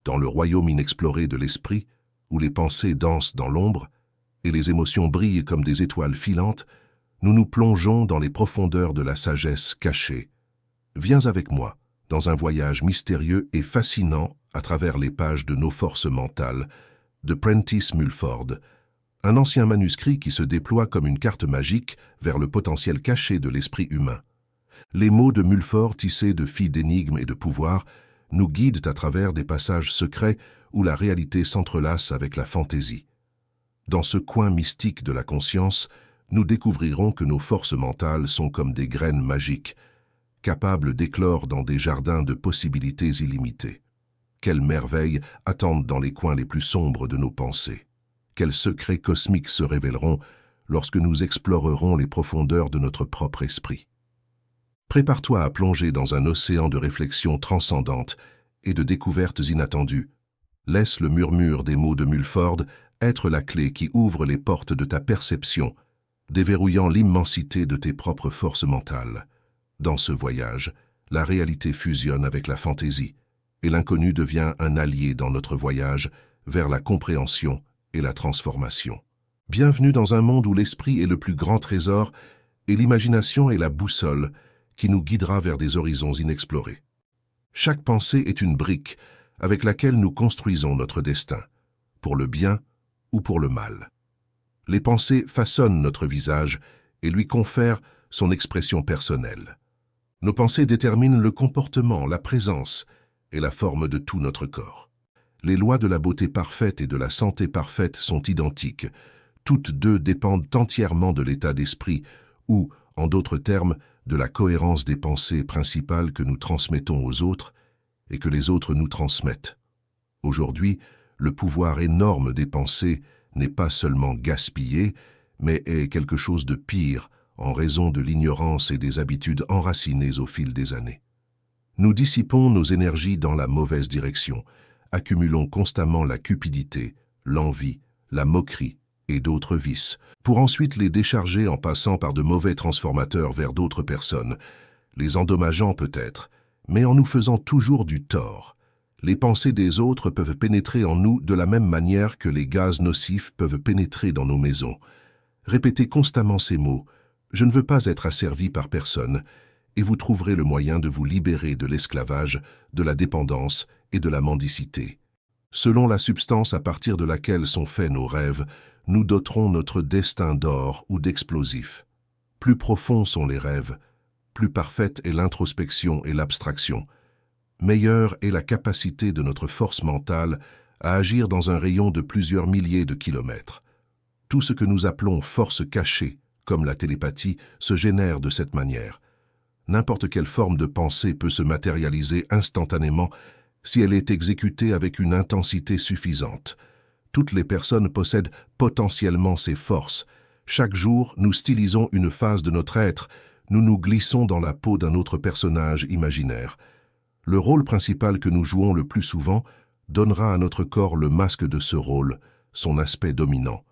dans le royaume inexploré de l'esprit, où les pensées dansent dans l'ombre et les émotions brillent comme des étoiles filantes, nous nous plongeons dans les profondeurs de la sagesse cachée. Viens avec moi dans un voyage mystérieux et fascinant à travers les pages de Nos forces mentales, de Prentice Mulford, un ancien manuscrit qui se déploie comme une carte magique vers le potentiel caché de l'esprit humain. Les mots de Mulford, tissés de fils d'énigmes et de pouvoirs, nous guident à travers des passages secrets où la réalité s'entrelace avec la fantaisie. Dans ce coin mystique de la conscience, nous découvrirons que nos forces mentales sont comme des graines magiques, capables d'éclore dans des jardins de possibilités illimitées. Quelles merveilles attendent dans les coins les plus sombres de nos pensées? Quels secrets cosmiques se révéleront lorsque nous explorerons les profondeurs de notre propre esprit? Prépare-toi à plonger dans un océan de réflexions transcendantes et de découvertes inattendues. Laisse le murmure des mots de Mulford être la clé qui ouvre les portes de ta perception, déverrouillant l'immensité de tes propres forces mentales. Dans ce voyage, la réalité fusionne avec la fantaisie, et l'inconnu devient un allié dans notre voyage vers la compréhension et la transformation. Bienvenue dans un monde où l'esprit est le plus grand trésor et l'imagination est la boussole qui nous guidera vers des horizons inexplorés. Chaque pensée est une brique avec laquelle nous construisons notre destin, pour le bien ou pour le mal. Les pensées façonnent notre visage et lui confèrent son expression personnelle. Nos pensées déterminent le comportement, la présence et la forme de tout notre corps. Les lois de la beauté parfaite et de la santé parfaite sont identiques. Toutes deux dépendent entièrement de l'état d'esprit ou, en d'autres termes, de la cohérence des pensées principales que nous transmettons aux autres et que les autres nous transmettent. Aujourd'hui, le pouvoir énorme des pensées n'est pas seulement gaspillé, mais est quelque chose de pire en raison de l'ignorance et des habitudes enracinées au fil des années. Nous dissipons nos énergies dans la mauvaise direction, accumulons constamment la cupidité, l'envie, la moquerie et d'autres vices, pour ensuite les décharger en passant par de mauvais transformateurs vers d'autres personnes, les endommageant peut-être, mais en nous faisant toujours du tort. Les pensées des autres peuvent pénétrer en nous de la même manière que les gaz nocifs peuvent pénétrer dans nos maisons. Répétez constamment ces mots « Je ne veux pas être asservi par personne » et vous trouverez le moyen de vous libérer de l'esclavage, de la dépendance et de la mendicité. Selon la substance à partir de laquelle sont faits nos rêves, nous doterons notre destin d'or ou d'explosif. Plus profonds sont les rêves, plus parfaite est l'introspection et l'abstraction. Meilleure est la capacité de notre force mentale à agir dans un rayon de plusieurs milliers de kilomètres. Tout ce que nous appelons force cachée, comme la télépathie, se génère de cette manière. N'importe quelle forme de pensée peut se matérialiser instantanément si elle est exécutée avec une intensité suffisante. Toutes les personnes possèdent potentiellement ces forces. Chaque jour, nous stylisons une phase de notre être, nous nous glissons dans la peau d'un autre personnage imaginaire. Le rôle principal que nous jouons le plus souvent donnera à notre corps le masque de ce rôle, son aspect dominant.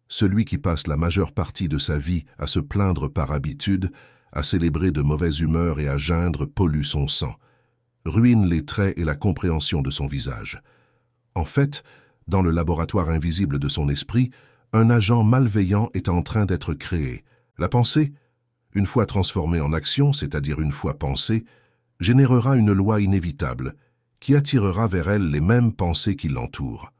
Celui qui passe la majeure partie de sa vie à se plaindre par habitude, à célébrer de mauvaise humeur et à geindre pollue son sang, ruine les traits et la compréhension de son visage. En fait, dans le laboratoire invisible de son esprit, un agent malveillant est en train d'être créé. La pensée, une fois transformée en action, c'est-à-dire une fois pensée, générera une loi inévitable qui attirera vers elle les mêmes pensées qui l'entourent.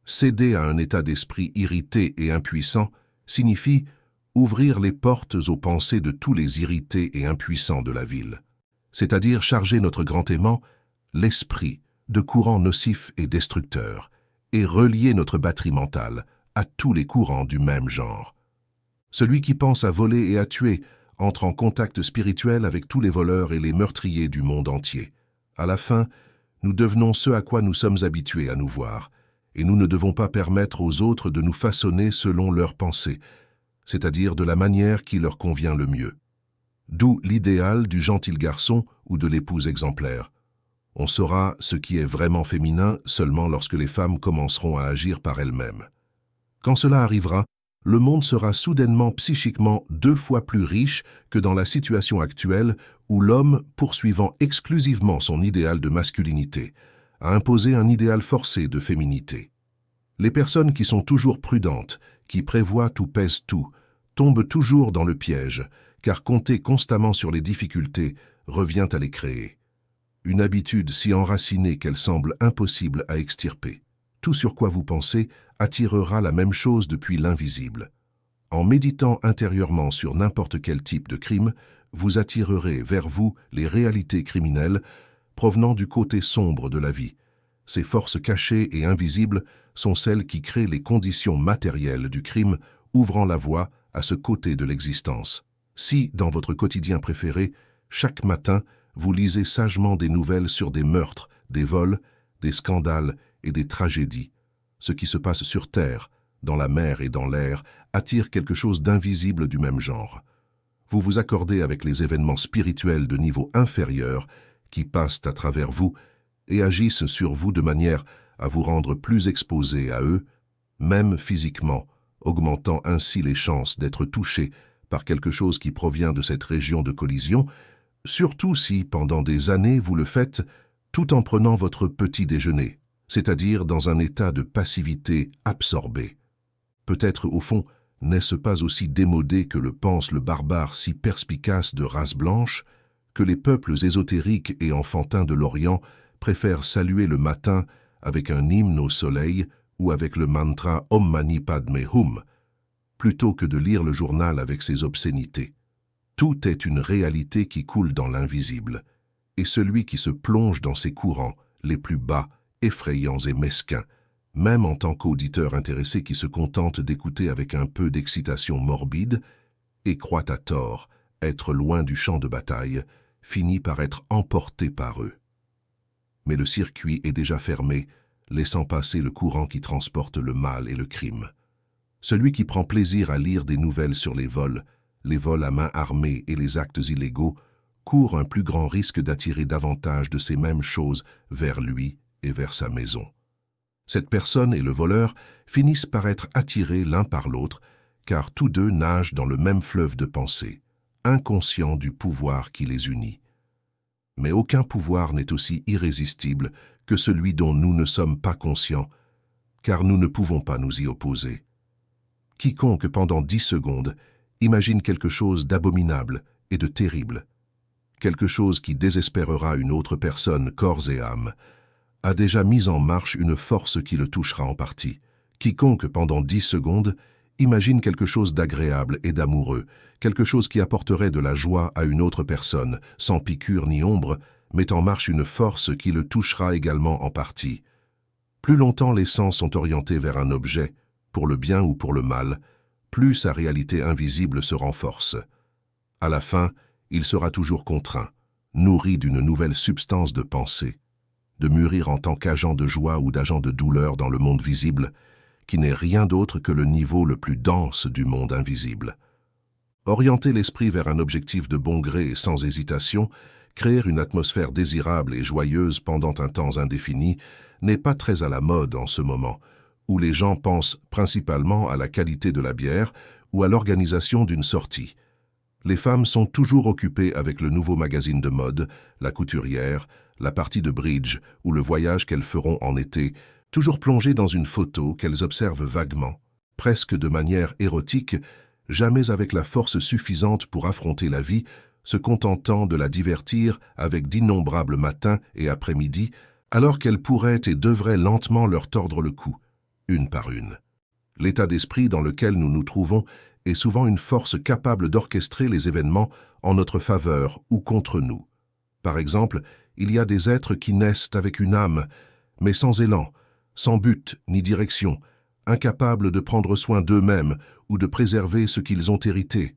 Céder à un état d'esprit irrité et impuissant signifie ouvrir les portes aux pensées de tous les irrités et impuissants de la ville, c'est-à-dire charger notre grand aimant, l'esprit, de courants nocifs et destructeurs, et relier notre batterie mentale à tous les courants du même genre. Celui qui pense à voler et à tuer entre en contact spirituel avec tous les voleurs et les meurtriers du monde entier. À la fin, nous devenons ce à quoi nous sommes habitués à nous voir, et nous ne devons pas permettre aux autres de nous façonner selon leurs pensées, c'est-à-dire de la manière qui leur convient le mieux. D'où l'idéal du gentil garçon ou de l'épouse exemplaire. On saura ce qui est vraiment féminin seulement lorsque les femmes commenceront à agir par elles-mêmes. Quand cela arrivera, le monde sera soudainement psychiquement 2 fois plus riche que dans la situation actuelle où l'homme, poursuivant exclusivement son idéal de masculinité, à imposer un idéal forcé de féminité. Les personnes qui sont toujours prudentes, qui prévoient ou pèsent tout, tombent toujours dans le piège, car compter constamment sur les difficultés revient à les créer. Une habitude si enracinée qu'elle semble impossible à extirper. Tout sur quoi vous pensez attirera la même chose depuis l'invisible. En méditant intérieurement sur n'importe quel type de crime, vous attirerez vers vous les réalités criminelles provenant du côté sombre de la vie. Ces forces cachées et invisibles sont celles qui créent les conditions matérielles du crime, ouvrant la voie à ce côté de l'existence. Si, dans votre quotidien préféré, chaque matin, vous lisez sagement des nouvelles sur des meurtres, des vols, des scandales et des tragédies, ce qui se passe sur Terre, dans la mer et dans l'air, attire quelque chose d'invisible du même genre. Vous vous accordez avec les événements spirituels de niveau inférieur qui passent à travers vous et agissent sur vous de manière à vous rendre plus exposé à eux, même physiquement, augmentant ainsi les chances d'être touché par quelque chose qui provient de cette région de collision, surtout si, pendant des années, vous le faites tout en prenant votre petit déjeuner, c'est-à-dire dans un état de passivité absorbée. Peut-être, au fond, n'est-ce pas aussi démodé que le pense le barbare si perspicace de race blanche, que les peuples ésotériques et enfantins de l'Orient préfèrent saluer le matin avec un hymne au soleil ou avec le mantra Om Mani Padme Hum, plutôt que de lire le journal avec ses obscénités. Tout est une réalité qui coule dans l'invisible, et celui qui se plonge dans ces courants, les plus bas, effrayants et mesquins, même en tant qu'auditeur intéressé qui se contente d'écouter avec un peu d'excitation morbide, et croit à tort être loin du champ de bataille, finit par être emporté par eux. Mais le circuit est déjà fermé, laissant passer le courant qui transporte le mal et le crime. Celui qui prend plaisir à lire des nouvelles sur les vols à main armée et les actes illégaux, court un plus grand risque d'attirer davantage de ces mêmes choses vers lui et vers sa maison. Cette personne et le voleur finissent par être attirés l'un par l'autre, car tous deux nagent dans le même fleuve de pensée, inconscients du pouvoir qui les unit. Mais aucun pouvoir n'est aussi irrésistible que celui dont nous ne sommes pas conscients, car nous ne pouvons pas nous y opposer. Quiconque pendant 10 secondes imagine quelque chose d'abominable et de terrible, quelque chose qui désespérera une autre personne corps et âme, a déjà mis en marche une force qui le touchera en partie. Quiconque pendant 10 secondes imagine quelque chose d'agréable et d'amoureux, quelque chose qui apporterait de la joie à une autre personne, sans piqûre ni ombre, met en marche une force qui le touchera également en partie. Plus longtemps les sens sont orientés vers un objet, pour le bien ou pour le mal, plus sa réalité invisible se renforce. À la fin, il sera toujours contraint, nourri d'une nouvelle substance de pensée, de mûrir en tant qu'agent de joie ou d'agent de douleur dans le monde visible, qui n'est rien d'autre que le niveau le plus dense du monde invisible. Orienter l'esprit vers un objectif de bon gré et sans hésitation, créer une atmosphère désirable et joyeuse pendant un temps indéfini, n'est pas très à la mode en ce moment, où les gens pensent principalement à la qualité de la bière ou à l'organisation d'une sortie. Les femmes sont toujours occupées avec le nouveau magazine de mode, la couturière, la partie de bridge ou le voyage qu'elles feront en été, toujours plongées dans une photo qu'elles observent vaguement, presque de manière érotique, jamais avec la force suffisante pour affronter la vie, se contentant de la divertir avec d'innombrables matins et après-midi, alors qu'elles pourraient et devraient lentement leur tordre le cou, une par une. L'état d'esprit dans lequel nous nous trouvons est souvent une force capable d'orchestrer les événements en notre faveur ou contre nous. Par exemple, il y a des êtres qui naissent avec une âme, mais sans élan, sans but ni direction, incapables de prendre soin d'eux-mêmes ou de préserver ce qu'ils ont hérité.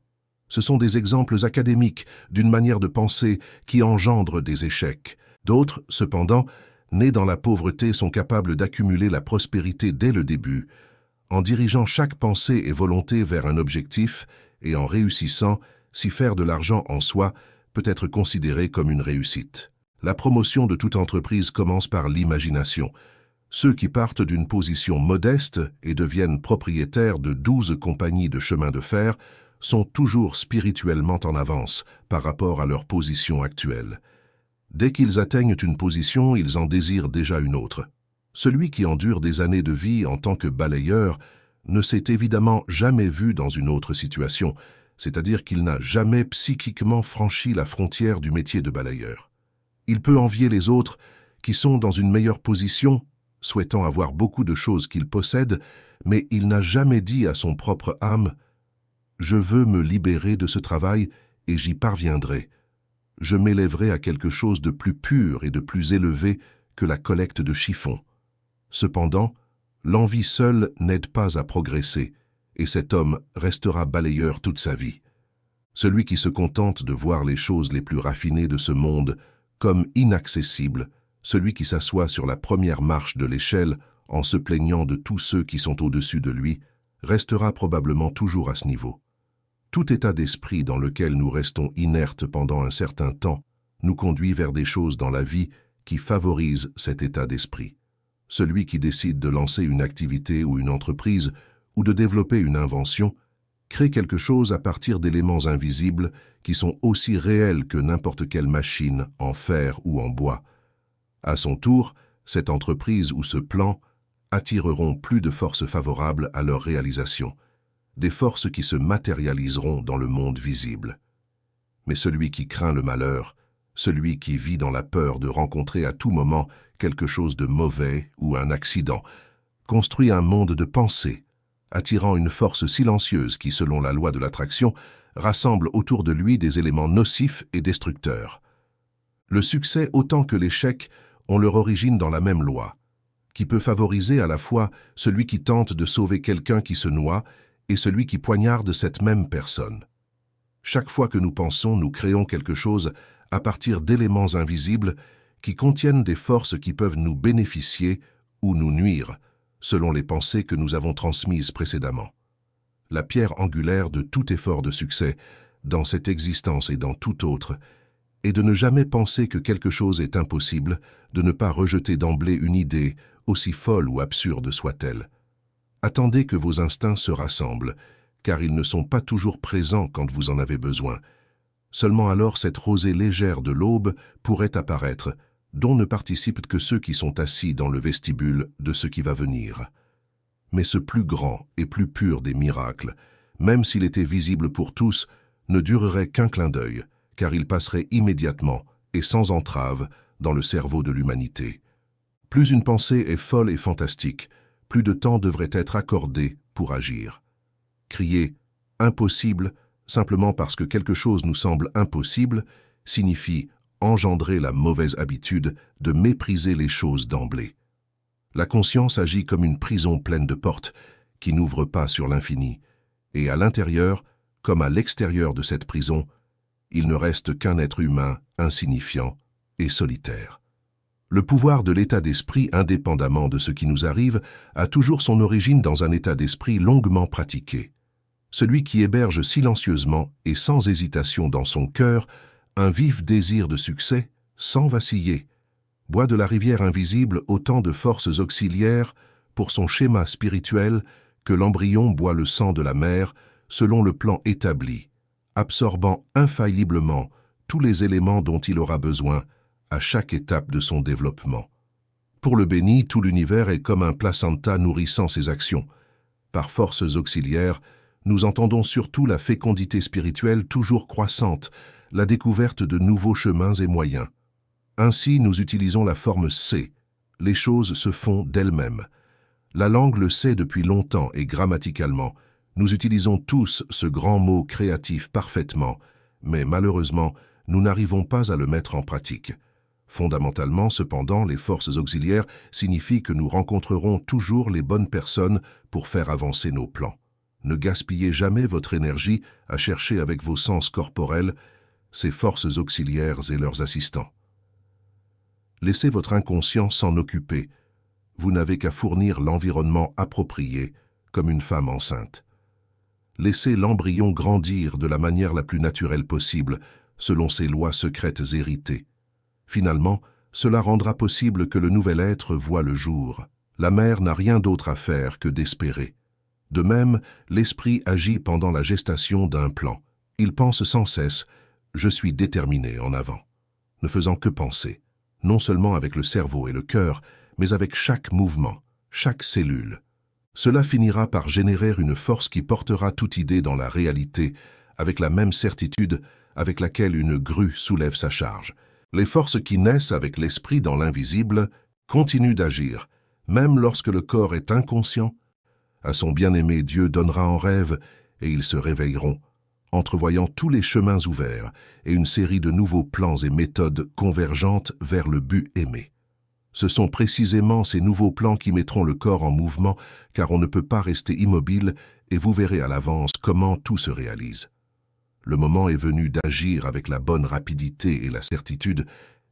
Ce sont des exemples académiques d'une manière de penser qui engendre des échecs. D'autres, cependant, nés dans la pauvreté, sont capables d'accumuler la prospérité dès le début, en dirigeant chaque pensée et volonté vers un objectif et en réussissant, si faire de l'argent en soi peut être considéré comme une réussite. La promotion de toute entreprise commence par l'imagination. Ceux qui partent d'une position modeste et deviennent propriétaires de 12 compagnies de chemin de fer sont toujours spirituellement en avance par rapport à leur position actuelle. Dès qu'ils atteignent une position, ils en désirent déjà une autre. Celui qui endure des années de vie en tant que balayeur ne s'est évidemment jamais vu dans une autre situation, c'est-à-dire qu'il n'a jamais psychiquement franchi la frontière du métier de balayeur. Il peut envier les autres qui sont dans une meilleure position, souhaitant avoir beaucoup de choses qu'il possède, mais il n'a jamais dit à son propre âme « Je veux me libérer de ce travail et j'y parviendrai. Je m'élèverai à quelque chose de plus pur et de plus élevé que la collecte de chiffons. » Cependant, l'envie seule n'aide pas à progresser, et cet homme restera balayeur toute sa vie. Celui qui se contente de voir les choses les plus raffinées de ce monde comme inaccessibles, celui qui s'assoit sur la première marche de l'échelle en se plaignant de tous ceux qui sont au-dessus de lui, restera probablement toujours à ce niveau. Tout état d'esprit dans lequel nous restons inertes pendant un certain temps nous conduit vers des choses dans la vie qui favorisent cet état d'esprit. Celui qui décide de lancer une activité ou une entreprise ou de développer une invention crée quelque chose à partir d'éléments invisibles qui sont aussi réels que n'importe quelle machine en fer ou en bois. À son tour, cette entreprise ou ce plan attireront plus de forces favorables à leur réalisation, des forces qui se matérialiseront dans le monde visible. Mais celui qui craint le malheur, celui qui vit dans la peur de rencontrer à tout moment quelque chose de mauvais ou un accident, construit un monde de pensée, attirant une force silencieuse qui, selon la loi de l'attraction, rassemble autour de lui des éléments nocifs et destructeurs. Le succès autant que l'échec ont leur origine dans la même loi, qui peut favoriser à la fois celui qui tente de sauver quelqu'un qui se noie et celui qui poignarde cette même personne. Chaque fois que nous pensons, nous créons quelque chose à partir d'éléments invisibles qui contiennent des forces qui peuvent nous bénéficier ou nous nuire, selon les pensées que nous avons transmises précédemment. La pierre angulaire de tout effort de succès, dans cette existence et dans toute autre, est de ne jamais penser que quelque chose est impossible, de ne pas rejeter d'emblée une idée, aussi folle ou absurde soit-elle. Attendez que vos instincts se rassemblent, car ils ne sont pas toujours présents quand vous en avez besoin. Seulement alors cette rosée légère de l'aube pourrait apparaître, dont ne participent que ceux qui sont assis dans le vestibule de ce qui va venir. Mais ce plus grand et plus pur des miracles, même s'il était visible pour tous, ne durerait qu'un clin d'œil, car il passerait immédiatement et sans entrave dans le cerveau de l'humanité. Plus une pensée est folle et fantastique, plus de temps devrait être accordé pour agir. Crier « impossible » simplement parce que quelque chose nous semble impossible signifie engendrer la mauvaise habitude de mépriser les choses d'emblée. La conscience agit comme une prison pleine de portes qui n'ouvrent pas sur l'infini, et à l'intérieur, comme à l'extérieur de cette prison, il ne reste qu'un être humain insignifiant et solitaire. Le pouvoir de l'état d'esprit, indépendamment de ce qui nous arrive, a toujours son origine dans un état d'esprit longuement pratiqué. Celui qui héberge silencieusement et sans hésitation dans son cœur un vif désir de succès, sans vaciller, boit de la rivière invisible autant de forces auxiliaires pour son schéma spirituel que l'embryon boit le sang de la mer selon le plan établi, absorbant infailliblement tous les éléments dont il aura besoin à chaque étape de son développement. Pour le béni, tout l'univers est comme un placenta nourrissant ses actions. Par forces auxiliaires, nous entendons surtout la fécondité spirituelle toujours croissante, la découverte de nouveaux chemins et moyens. Ainsi, nous utilisons la forme « C ». Les choses se font d'elles-mêmes. La langue le sait depuis longtemps et grammaticalement. Nous utilisons tous ce grand mot créatif parfaitement, mais malheureusement, nous n'arrivons pas à le mettre en pratique. Fondamentalement, cependant, les forces auxiliaires signifient que nous rencontrerons toujours les bonnes personnes pour faire avancer nos plans. Ne gaspillez jamais votre énergie à chercher avec vos sens corporels ces forces auxiliaires et leurs assistants. Laissez votre inconscient s'en occuper. Vous n'avez qu'à fournir l'environnement approprié, comme une femme enceinte. Laissez l'embryon grandir de la manière la plus naturelle possible, selon ses lois secrètes héritées. Finalement, cela rendra possible que le nouvel être voie le jour. La mère n'a rien d'autre à faire que d'espérer. De même, l'esprit agit pendant la gestation d'un plan. Il pense sans cesse « je suis déterminé en avant ». ne faisant que penser, non seulement avec le cerveau et le cœur, mais avec chaque mouvement, chaque cellule. Cela finira par générer une force qui portera toute idée dans la réalité, avec la même certitude avec laquelle une grue soulève sa charge. Les forces qui naissent avec l'esprit dans l'invisible continuent d'agir, même lorsque le corps est inconscient. À son bien-aimé, Dieu donnera en rêve, et ils se réveilleront, entrevoyant tous les chemins ouverts et une série de nouveaux plans et méthodes convergentes vers le but aimé. Ce sont précisément ces nouveaux plans qui mettront le corps en mouvement, car on ne peut pas rester immobile, et vous verrez à l'avance comment tout se réalise. Le moment est venu d'agir avec la bonne rapidité et la certitude,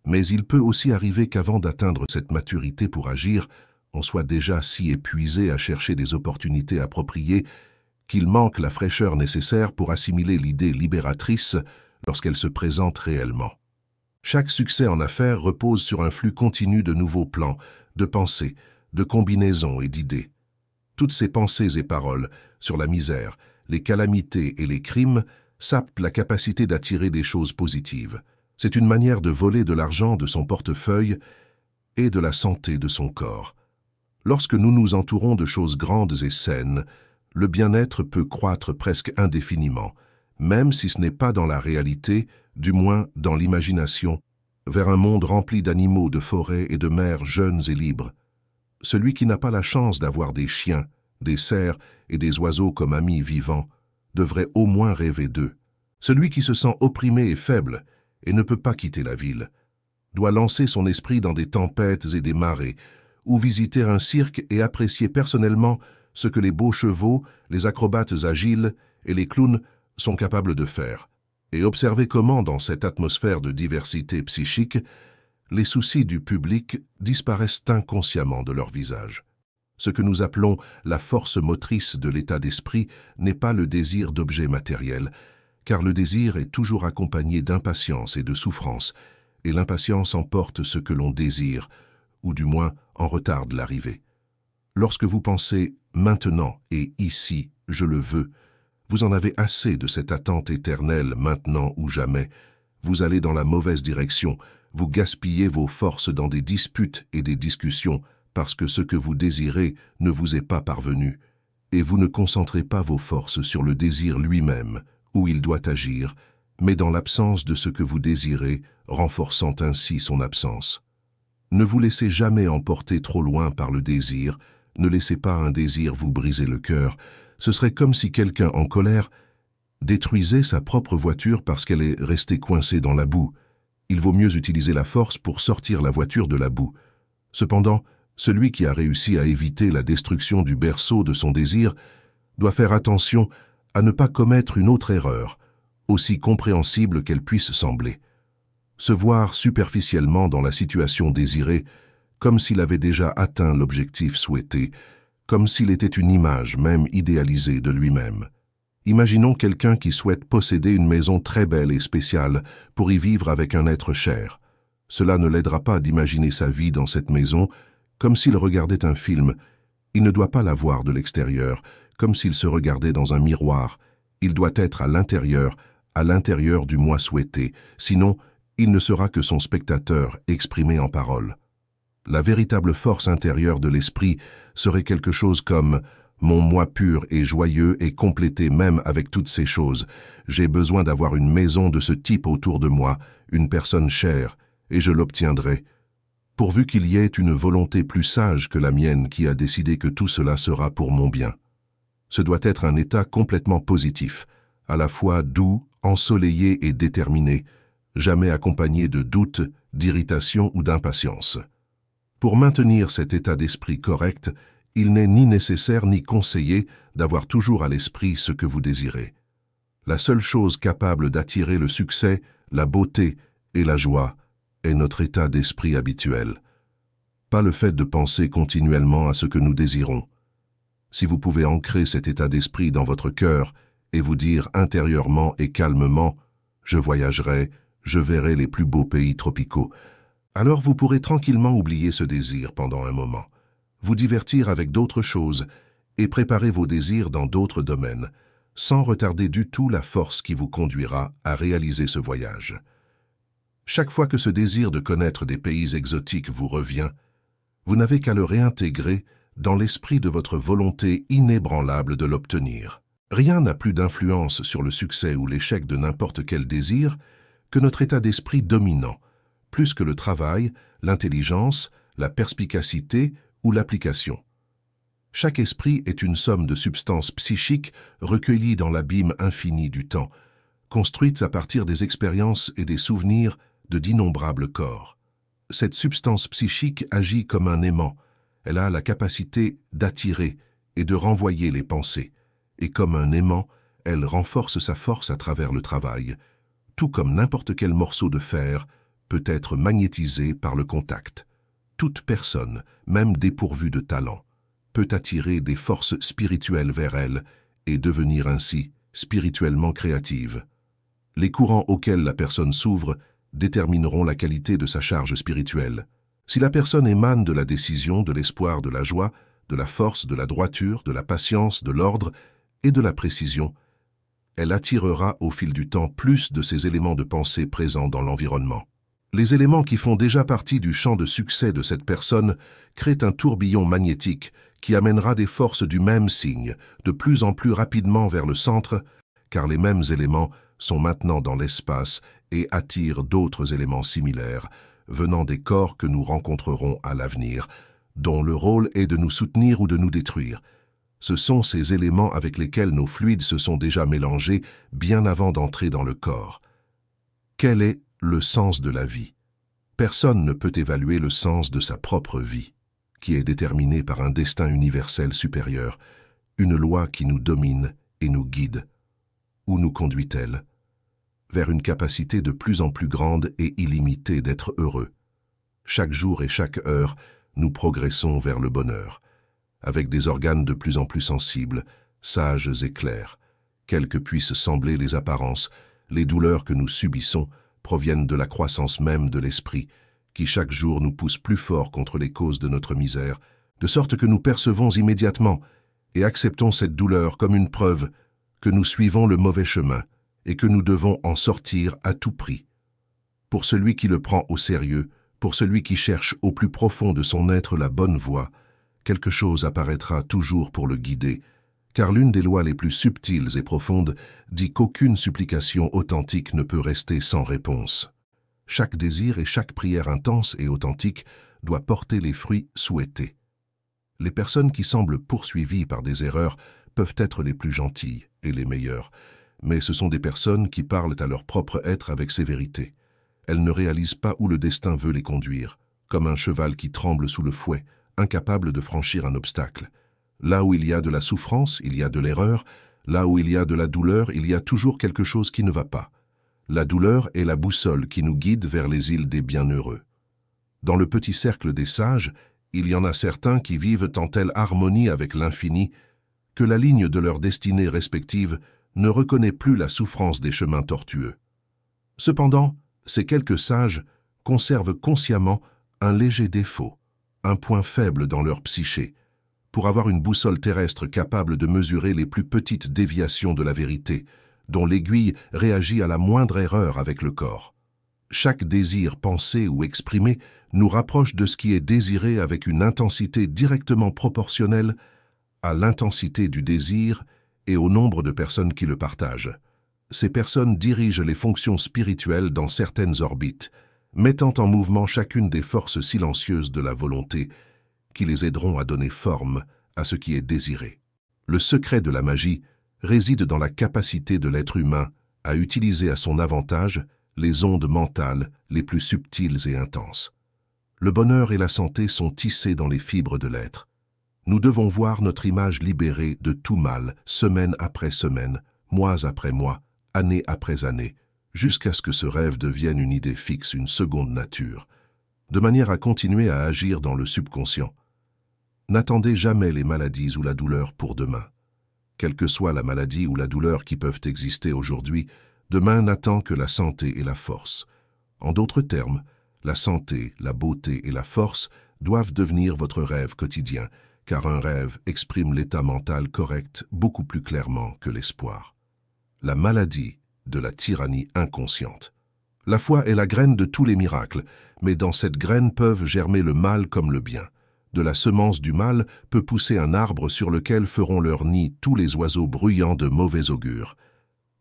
mais il peut aussi arriver qu'avant d'atteindre cette maturité pour agir, on soit déjà si épuisé à chercher des opportunités appropriées qu'il manque la fraîcheur nécessaire pour assimiler l'idée libératrice lorsqu'elle se présente réellement. Chaque succès en affaires repose sur un flux continu de nouveaux plans, de pensées, de combinaisons et d'idées. Toutes ces pensées et paroles sur la misère, les calamités et les crimes sapent la capacité d'attirer des choses positives. C'est une manière de voler de l'argent de son portefeuille et de la santé de son corps. Lorsque nous nous entourons de choses grandes et saines, le bien-être peut croître presque indéfiniment, même si ce n'est pas dans la réalité, du moins dans l'imagination, vers un monde rempli d'animaux, de forêts et de mers jeunes et libres. Celui qui n'a pas la chance d'avoir des chiens, des cerfs et des oiseaux comme amis vivants devrait au moins rêver d'eux. Celui qui se sent opprimé et faible et ne peut pas quitter la ville doit lancer son esprit dans des tempêtes et des marées, ou visiter un cirque et apprécier personnellement ce que les beaux chevaux, les acrobates agiles et les clowns sont capables de faire, et observer comment, dans cette atmosphère de diversité psychique, les soucis du public disparaissent inconsciemment de leur visage. Ce que nous appelons la force motrice de l'état d'esprit n'est pas le désir d'objets matériels, car le désir est toujours accompagné d'impatience et de souffrance, et l'impatience emporte ce que l'on désire, ou du moins en retarde l'arrivée. Lorsque vous pensez « maintenant et ici, je le veux », vous en avez assez de cette attente éternelle maintenant ou jamais. Vous allez dans la mauvaise direction, vous gaspillez vos forces dans des disputes et des discussions parce que ce que vous désirez ne vous est pas parvenu, et vous ne concentrez pas vos forces sur le désir lui-même, où il doit agir, mais dans l'absence de ce que vous désirez, renforçant ainsi son absence. Ne vous laissez jamais emporter trop loin par le désir, ne laissez pas un désir vous briser le cœur. Ce serait comme si quelqu'un en colère détruisait sa propre voiture parce qu'elle est restée coincée dans la boue. Il vaut mieux utiliser la force pour sortir la voiture de la boue. Cependant, celui qui a réussi à éviter la destruction du berceau de son désir doit faire attention à ne pas commettre une autre erreur, aussi compréhensible qu'elle puisse sembler. Se voir superficiellement dans la situation désirée, comme s'il avait déjà atteint l'objectif souhaité, comme s'il était une image même idéalisée de lui-même. Imaginons quelqu'un qui souhaite posséder une maison très belle et spéciale pour y vivre avec un être cher. Cela ne l'aidera pas d'imaginer sa vie dans cette maison comme s'il regardait un film. Il ne doit pas la voir de l'extérieur, comme s'il se regardait dans un miroir. Il doit être à l'intérieur du moi souhaité, sinon il ne sera que son spectateur exprimé en paroles. La véritable force intérieure de l'esprit serait quelque chose comme « Mon moi pur et joyeux est complété même avec toutes ces choses. J'ai besoin d'avoir une maison de ce type autour de moi, une personne chère, et je l'obtiendrai. Pourvu qu'il y ait une volonté plus sage que la mienne qui a décidé que tout cela sera pour mon bien. » Ce doit être un état complètement positif, à la fois doux, ensoleillé et déterminé, jamais accompagné de doute, d'irritation ou d'impatience. Pour maintenir cet état d'esprit correct, il n'est ni nécessaire ni conseillé d'avoir toujours à l'esprit ce que vous désirez. La seule chose capable d'attirer le succès, la beauté et la joie est notre état d'esprit habituel. Pas le fait de penser continuellement à ce que nous désirons. Si vous pouvez ancrer cet état d'esprit dans votre cœur et vous dire intérieurement et calmement « Je voyagerai, je verrai les plus beaux pays tropicaux », alors vous pourrez tranquillement oublier ce désir pendant un moment, vous divertir avec d'autres choses et préparer vos désirs dans d'autres domaines, sans retarder du tout la force qui vous conduira à réaliser ce voyage. Chaque fois que ce désir de connaître des pays exotiques vous revient, vous n'avez qu'à le réintégrer dans l'esprit de votre volonté inébranlable de l'obtenir. Rien n'a plus d'influence sur le succès ou l'échec de n'importe quel désir que notre état d'esprit dominant, plus que le travail, l'intelligence, la perspicacité ou l'application. Chaque esprit est une somme de substances psychiques recueillies dans l'abîme infini du temps, construites à partir des expériences et des souvenirs de d'innombrables corps. Cette substance psychique agit comme un aimant. Elle a la capacité d'attirer et de renvoyer les pensées. Et comme un aimant, elle renforce sa force à travers le travail, tout comme n'importe quel morceau de fer peut être magnétisé par le contact. Toute personne, même dépourvue de talent, peut attirer des forces spirituelles vers elle et devenir ainsi spirituellement créative. Les courants auxquels la personne s'ouvre détermineront la qualité de sa charge spirituelle. Si la personne émane de la décision, de l'espoir, de la joie, de la force, de la droiture, de la patience, de l'ordre et de la précision, elle attirera au fil du temps plus de ces éléments de pensée présents dans l'environnement. Les éléments qui font déjà partie du champ de succès de cette personne créent un tourbillon magnétique qui amènera des forces du même signe de plus en plus rapidement vers le centre, car les mêmes éléments sont maintenant dans l'espace et attirent d'autres éléments similaires, venant des corps que nous rencontrerons à l'avenir, dont le rôle est de nous soutenir ou de nous détruire. Ce sont ces éléments avec lesquels nos fluides se sont déjà mélangés bien avant d'entrer dans le corps. Quel est le sens de la vie? Personne ne peut évaluer le sens de sa propre vie, qui est déterminé par un destin universel supérieur, une loi qui nous domine et nous guide. Où nous conduit-elle? Vers une capacité de plus en plus grande et illimitée d'être heureux. Chaque jour et chaque heure, nous progressons vers le bonheur, avec des organes de plus en plus sensibles, sages et clairs. Quelles que puissent sembler les apparences, les douleurs que nous subissons proviennent de la croissance même de l'esprit, qui chaque jour nous pousse plus fort contre les causes de notre misère, de sorte que nous percevons immédiatement et acceptons cette douleur comme une preuve que nous suivons le mauvais chemin et que nous devons en sortir à tout prix. Pour celui qui le prend au sérieux, pour celui qui cherche au plus profond de son être la bonne voie, quelque chose apparaîtra toujours pour le guider, car l'une des lois les plus subtiles et profondes dit qu'aucune supplication authentique ne peut rester sans réponse. Chaque désir et chaque prière intense et authentique doit porter les fruits souhaités. Les personnes qui semblent poursuivies par des erreurs peuvent être les plus gentilles et les meilleures, mais ce sont des personnes qui parlent à leur propre être avec sévérité. Elles ne réalisent pas où le destin veut les conduire, comme un cheval qui tremble sous le fouet, incapable de franchir un obstacle. Là où il y a de la souffrance, il y a de l'erreur. Là où il y a de la douleur, il y a toujours quelque chose qui ne va pas. La douleur est la boussole qui nous guide vers les îles des bienheureux. Dans le petit cercle des sages, il y en a certains qui vivent en telle harmonie avec l'infini que la ligne de leur destinée respective ne reconnaît plus la souffrance des chemins tortueux. Cependant, ces quelques sages conservent consciemment un léger défaut, un point faible dans leur psyché, pour avoir une boussole terrestre capable de mesurer les plus petites déviations de la vérité, dont l'aiguille réagit à la moindre erreur avec le corps. Chaque désir pensé ou exprimé nous rapproche de ce qui est désiré avec une intensité directement proportionnelle à l'intensité du désir et au nombre de personnes qui le partagent. Ces personnes dirigent les fonctions spirituelles dans certaines orbites, mettant en mouvement chacune des forces silencieuses de la volonté qui les aideront à donner forme à ce qui est désiré. Le secret de la magie réside dans la capacité de l'être humain à utiliser à son avantage les ondes mentales les plus subtiles et intenses. Le bonheur et la santé sont tissés dans les fibres de l'être. Nous devons voir notre image libérée de tout mal, semaine après semaine, mois après mois, année après année, jusqu'à ce que ce rêve devienne une idée fixe, une seconde nature, de manière à continuer à agir dans le subconscient. N'attendez jamais les maladies ou la douleur pour demain. Quelle que soit la maladie ou la douleur qui peuvent exister aujourd'hui, demain n'attend que la santé et la force. En d'autres termes, la santé, la beauté et la force doivent devenir votre rêve quotidien, car un rêve exprime l'état mental correct beaucoup plus clairement que l'espoir. La maladie de la tyrannie inconsciente. La foi est la graine de tous les miracles, mais dans cette graine peuvent germer le mal comme le bien. De la semence du mal peut pousser un arbre sur lequel feront leur nid tous les oiseaux bruyants de mauvais augure.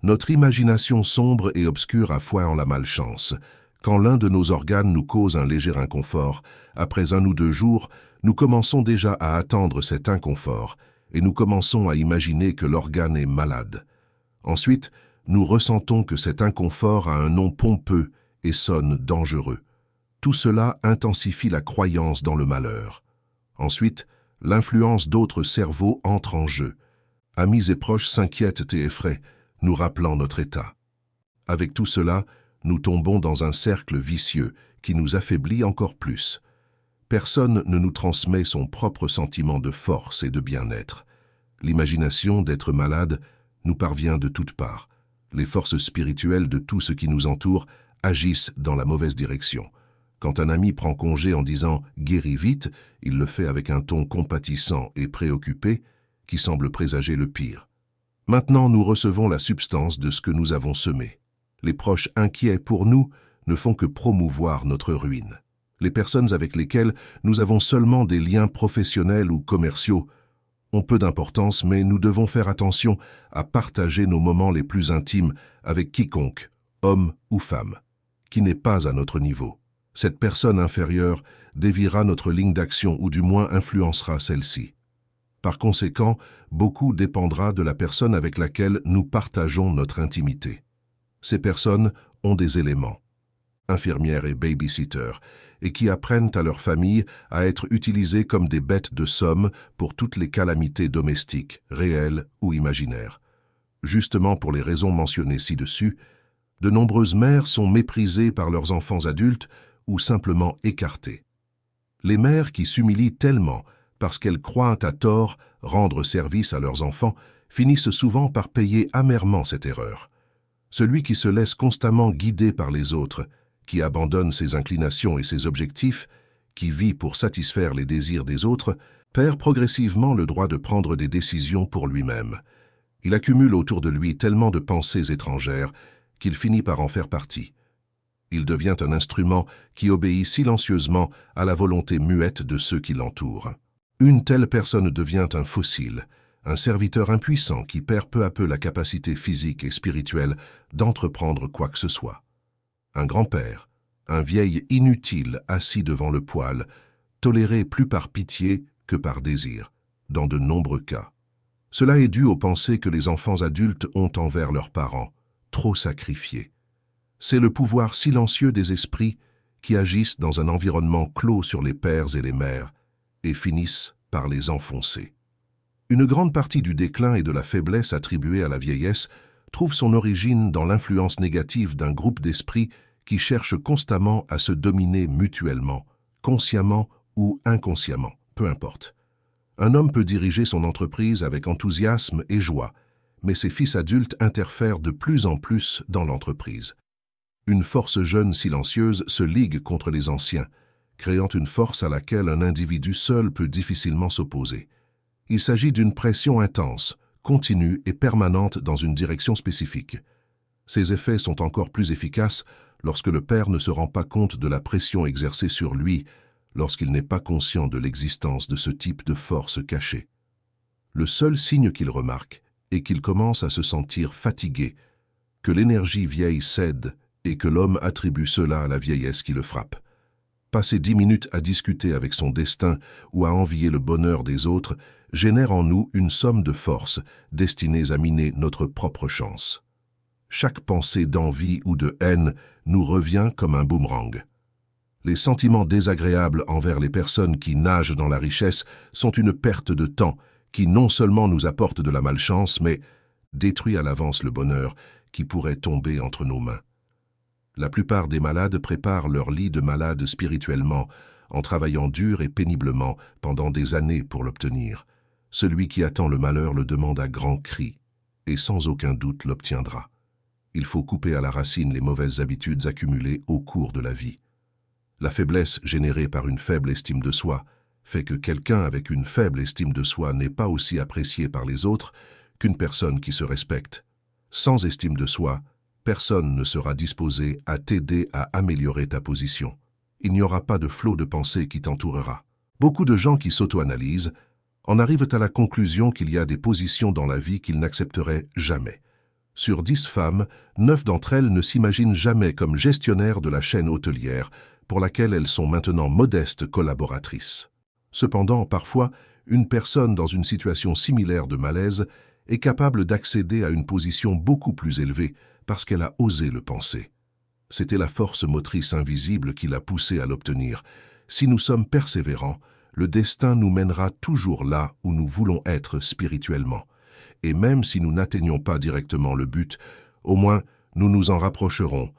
Notre imagination sombre et obscure a foi en la malchance. Quand l'un de nos organes nous cause un léger inconfort, après 1 ou 2 jours, nous commençons déjà à attendre cet inconfort, et nous commençons à imaginer que l'organe est malade. Ensuite, nous ressentons que cet inconfort a un nom pompeux et sonne dangereux. Tout cela intensifie la croyance dans le malheur. Ensuite, l'influence d'autres cerveaux entre en jeu. Amis et proches s'inquiètent et effraient, nous rappelant notre état. Avec tout cela, nous tombons dans un cercle vicieux qui nous affaiblit encore plus. Personne ne nous transmet son propre sentiment de force et de bien-être. L'imagination d'être malade nous parvient de toutes parts. Les forces spirituelles de tout ce qui nous entoure agissent dans la mauvaise direction. Quand un ami prend congé en disant « guéris vite », il le fait avec un ton compatissant et préoccupé qui semble présager le pire. Maintenant, nous recevons la substance de ce que nous avons semé. Les proches inquiets pour nous ne font que promouvoir notre ruine. Les personnes avec lesquelles nous avons seulement des liens professionnels ou commerciaux ont peu d'importance, mais nous devons faire attention à partager nos moments les plus intimes avec quiconque, homme ou femme, qui n'est pas à notre niveau. Cette personne inférieure déviera notre ligne d'action ou du moins influencera celle-ci. Par conséquent, beaucoup dépendra de la personne avec laquelle nous partageons notre intimité. Ces personnes ont des éléments, infirmières et babysitters, et qui apprennent à leur famille à être utilisées comme des bêtes de somme pour toutes les calamités domestiques, réelles ou imaginaires. Justement pour les raisons mentionnées ci-dessus, de nombreuses mères sont méprisées par leurs enfants adultes ou simplement écartées. Les mères qui s'humilient tellement parce qu'elles croient à tort rendre service à leurs enfants finissent souvent par payer amèrement cette erreur. Celui qui se laisse constamment guider par les autres, qui abandonne ses inclinations et ses objectifs, qui vit pour satisfaire les désirs des autres, perd progressivement le droit de prendre des décisions pour lui-même. Il accumule autour de lui tellement de pensées étrangères qu'il finit par en faire partie. Il devient un instrument qui obéit silencieusement à la volonté muette de ceux qui l'entourent. Une telle personne devient un fossile, un serviteur impuissant qui perd peu à peu la capacité physique et spirituelle d'entreprendre quoi que ce soit. Un grand-père, un vieil inutile assis devant le poêle, toléré plus par pitié que par désir, dans de nombreux cas. Cela est dû aux pensées que les enfants adultes ont envers leurs parents, trop sacrifiés. C'est le pouvoir silencieux des esprits qui agissent dans un environnement clos sur les pères et les mères et finissent par les enfoncer. Une grande partie du déclin et de la faiblesse attribuée à la vieillesse trouve son origine dans l'influence négative d'un groupe d'esprits qui cherchent constamment à se dominer mutuellement, consciemment ou inconsciemment, peu importe. Un homme peut diriger son entreprise avec enthousiasme et joie, mais ses fils adultes interfèrent de plus en plus dans l'entreprise. Une force jeune silencieuse se ligue contre les anciens, créant une force à laquelle un individu seul peut difficilement s'opposer. Il s'agit d'une pression intense, continue et permanente dans une direction spécifique. Ces effets sont encore plus efficaces lorsque le père ne se rend pas compte de la pression exercée sur lui, lorsqu'il n'est pas conscient de l'existence de ce type de force cachée. Le seul signe qu'il remarque est qu'il commence à se sentir fatigué, que l'énergie vieille cède et que l'homme attribue cela à la vieillesse qui le frappe. Passer 10 minutes à discuter avec son destin ou à envier le bonheur des autres génère en nous une somme de forces destinées à miner notre propre chance. Chaque pensée d'envie ou de haine nous revient comme un boomerang. Les sentiments désagréables envers les personnes qui nagent dans la richesse sont une perte de temps qui non seulement nous apporte de la malchance, mais détruit à l'avance le bonheur qui pourrait tomber entre nos mains. La plupart des malades préparent leur lit de malade spirituellement, en travaillant dur et péniblement pendant des années pour l'obtenir. Celui qui attend le malheur le demande à grands cris, et sans aucun doute l'obtiendra. Il faut couper à la racine les mauvaises habitudes accumulées au cours de la vie. La faiblesse générée par une faible estime de soi fait que quelqu'un avec une faible estime de soi n'est pas aussi apprécié par les autres qu'une personne qui se respecte. Sans estime de soi, Personne ne sera disposé à t'aider à améliorer ta position. Il n'y aura pas de flot de pensée qui t'entourera. Beaucoup de gens qui s'auto-analysent en arrivent à la conclusion qu'il y a des positions dans la vie qu'ils n'accepteraient jamais. Sur 10 femmes, 9 d'entre elles ne s'imaginent jamais comme gestionnaires de la chaîne hôtelière, pour laquelle elles sont maintenant modestes collaboratrices. Cependant, parfois, une personne dans une situation similaire de malaise est capable d'accéder à une position beaucoup plus élevée parce qu'elle a osé le penser. C'était la force motrice invisible qui l'a poussée à l'obtenir. Si nous sommes persévérants, le destin nous mènera toujours là où nous voulons être spirituellement. Et même si nous n'atteignons pas directement le but, au moins nous nous en rapprocherons,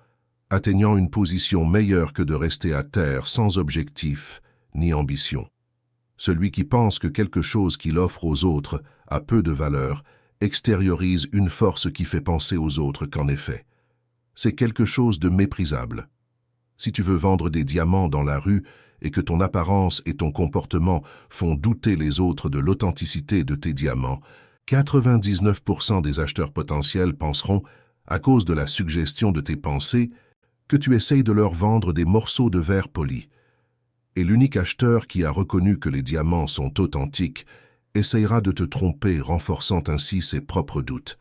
atteignant une position meilleure que de rester à terre sans objectif ni ambition. Celui qui pense que quelque chose qu'il offre aux autres a peu de valeur extériorise une force qui fait penser aux autres qu'en effet, c'est quelque chose de méprisable. Si tu veux vendre des diamants dans la rue et que ton apparence et ton comportement font douter les autres de l'authenticité de tes diamants, 99% des acheteurs potentiels penseront, à cause de la suggestion de tes pensées, que tu essayes de leur vendre des morceaux de verre poli. Et l'unique acheteur qui a reconnu que les diamants sont authentiques essayera de te tromper, renforçant ainsi ses propres doutes.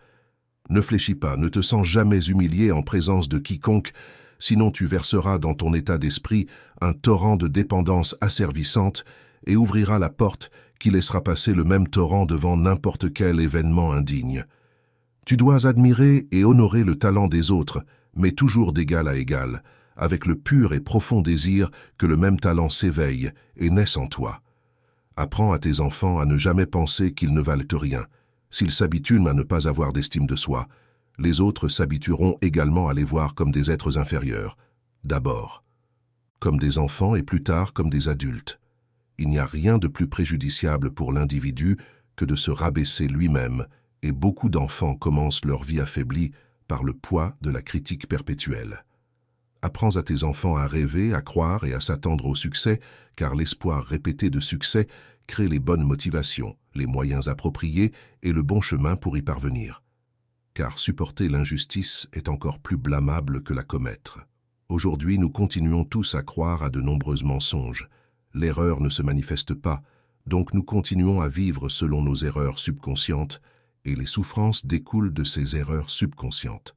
Ne fléchis pas, ne te sens jamais humilié en présence de quiconque, sinon tu verseras dans ton état d'esprit un torrent de dépendance asservissante et ouvriras la porte qui laissera passer le même torrent devant n'importe quel événement indigne. Tu dois admirer et honorer le talent des autres, mais toujours d'égal à égal, avec le pur et profond désir que le même talent s'éveille et naisse en toi. Apprends à tes enfants à ne jamais penser qu'ils ne valent rien. S'ils s'habituent à ne pas avoir d'estime de soi, les autres s'habitueront également à les voir comme des êtres inférieurs, d'abord, comme des enfants et plus tard comme des adultes. Il n'y a rien de plus préjudiciable pour l'individu que de se rabaisser lui-même, et beaucoup d'enfants commencent leur vie affaiblie par le poids de la critique perpétuelle. Apprends à tes enfants à rêver, à croire et à s'attendre au succès, car l'espoir répété de succès crée les bonnes motivations, les moyens appropriés et le bon chemin pour y parvenir. Car supporter l'injustice est encore plus blâmable que la commettre. Aujourd'hui, nous continuons tous à croire à de nombreux mensonges. L'erreur ne se manifeste pas, donc nous continuons à vivre selon nos erreurs subconscientes, et les souffrances découlent de ces erreurs subconscientes.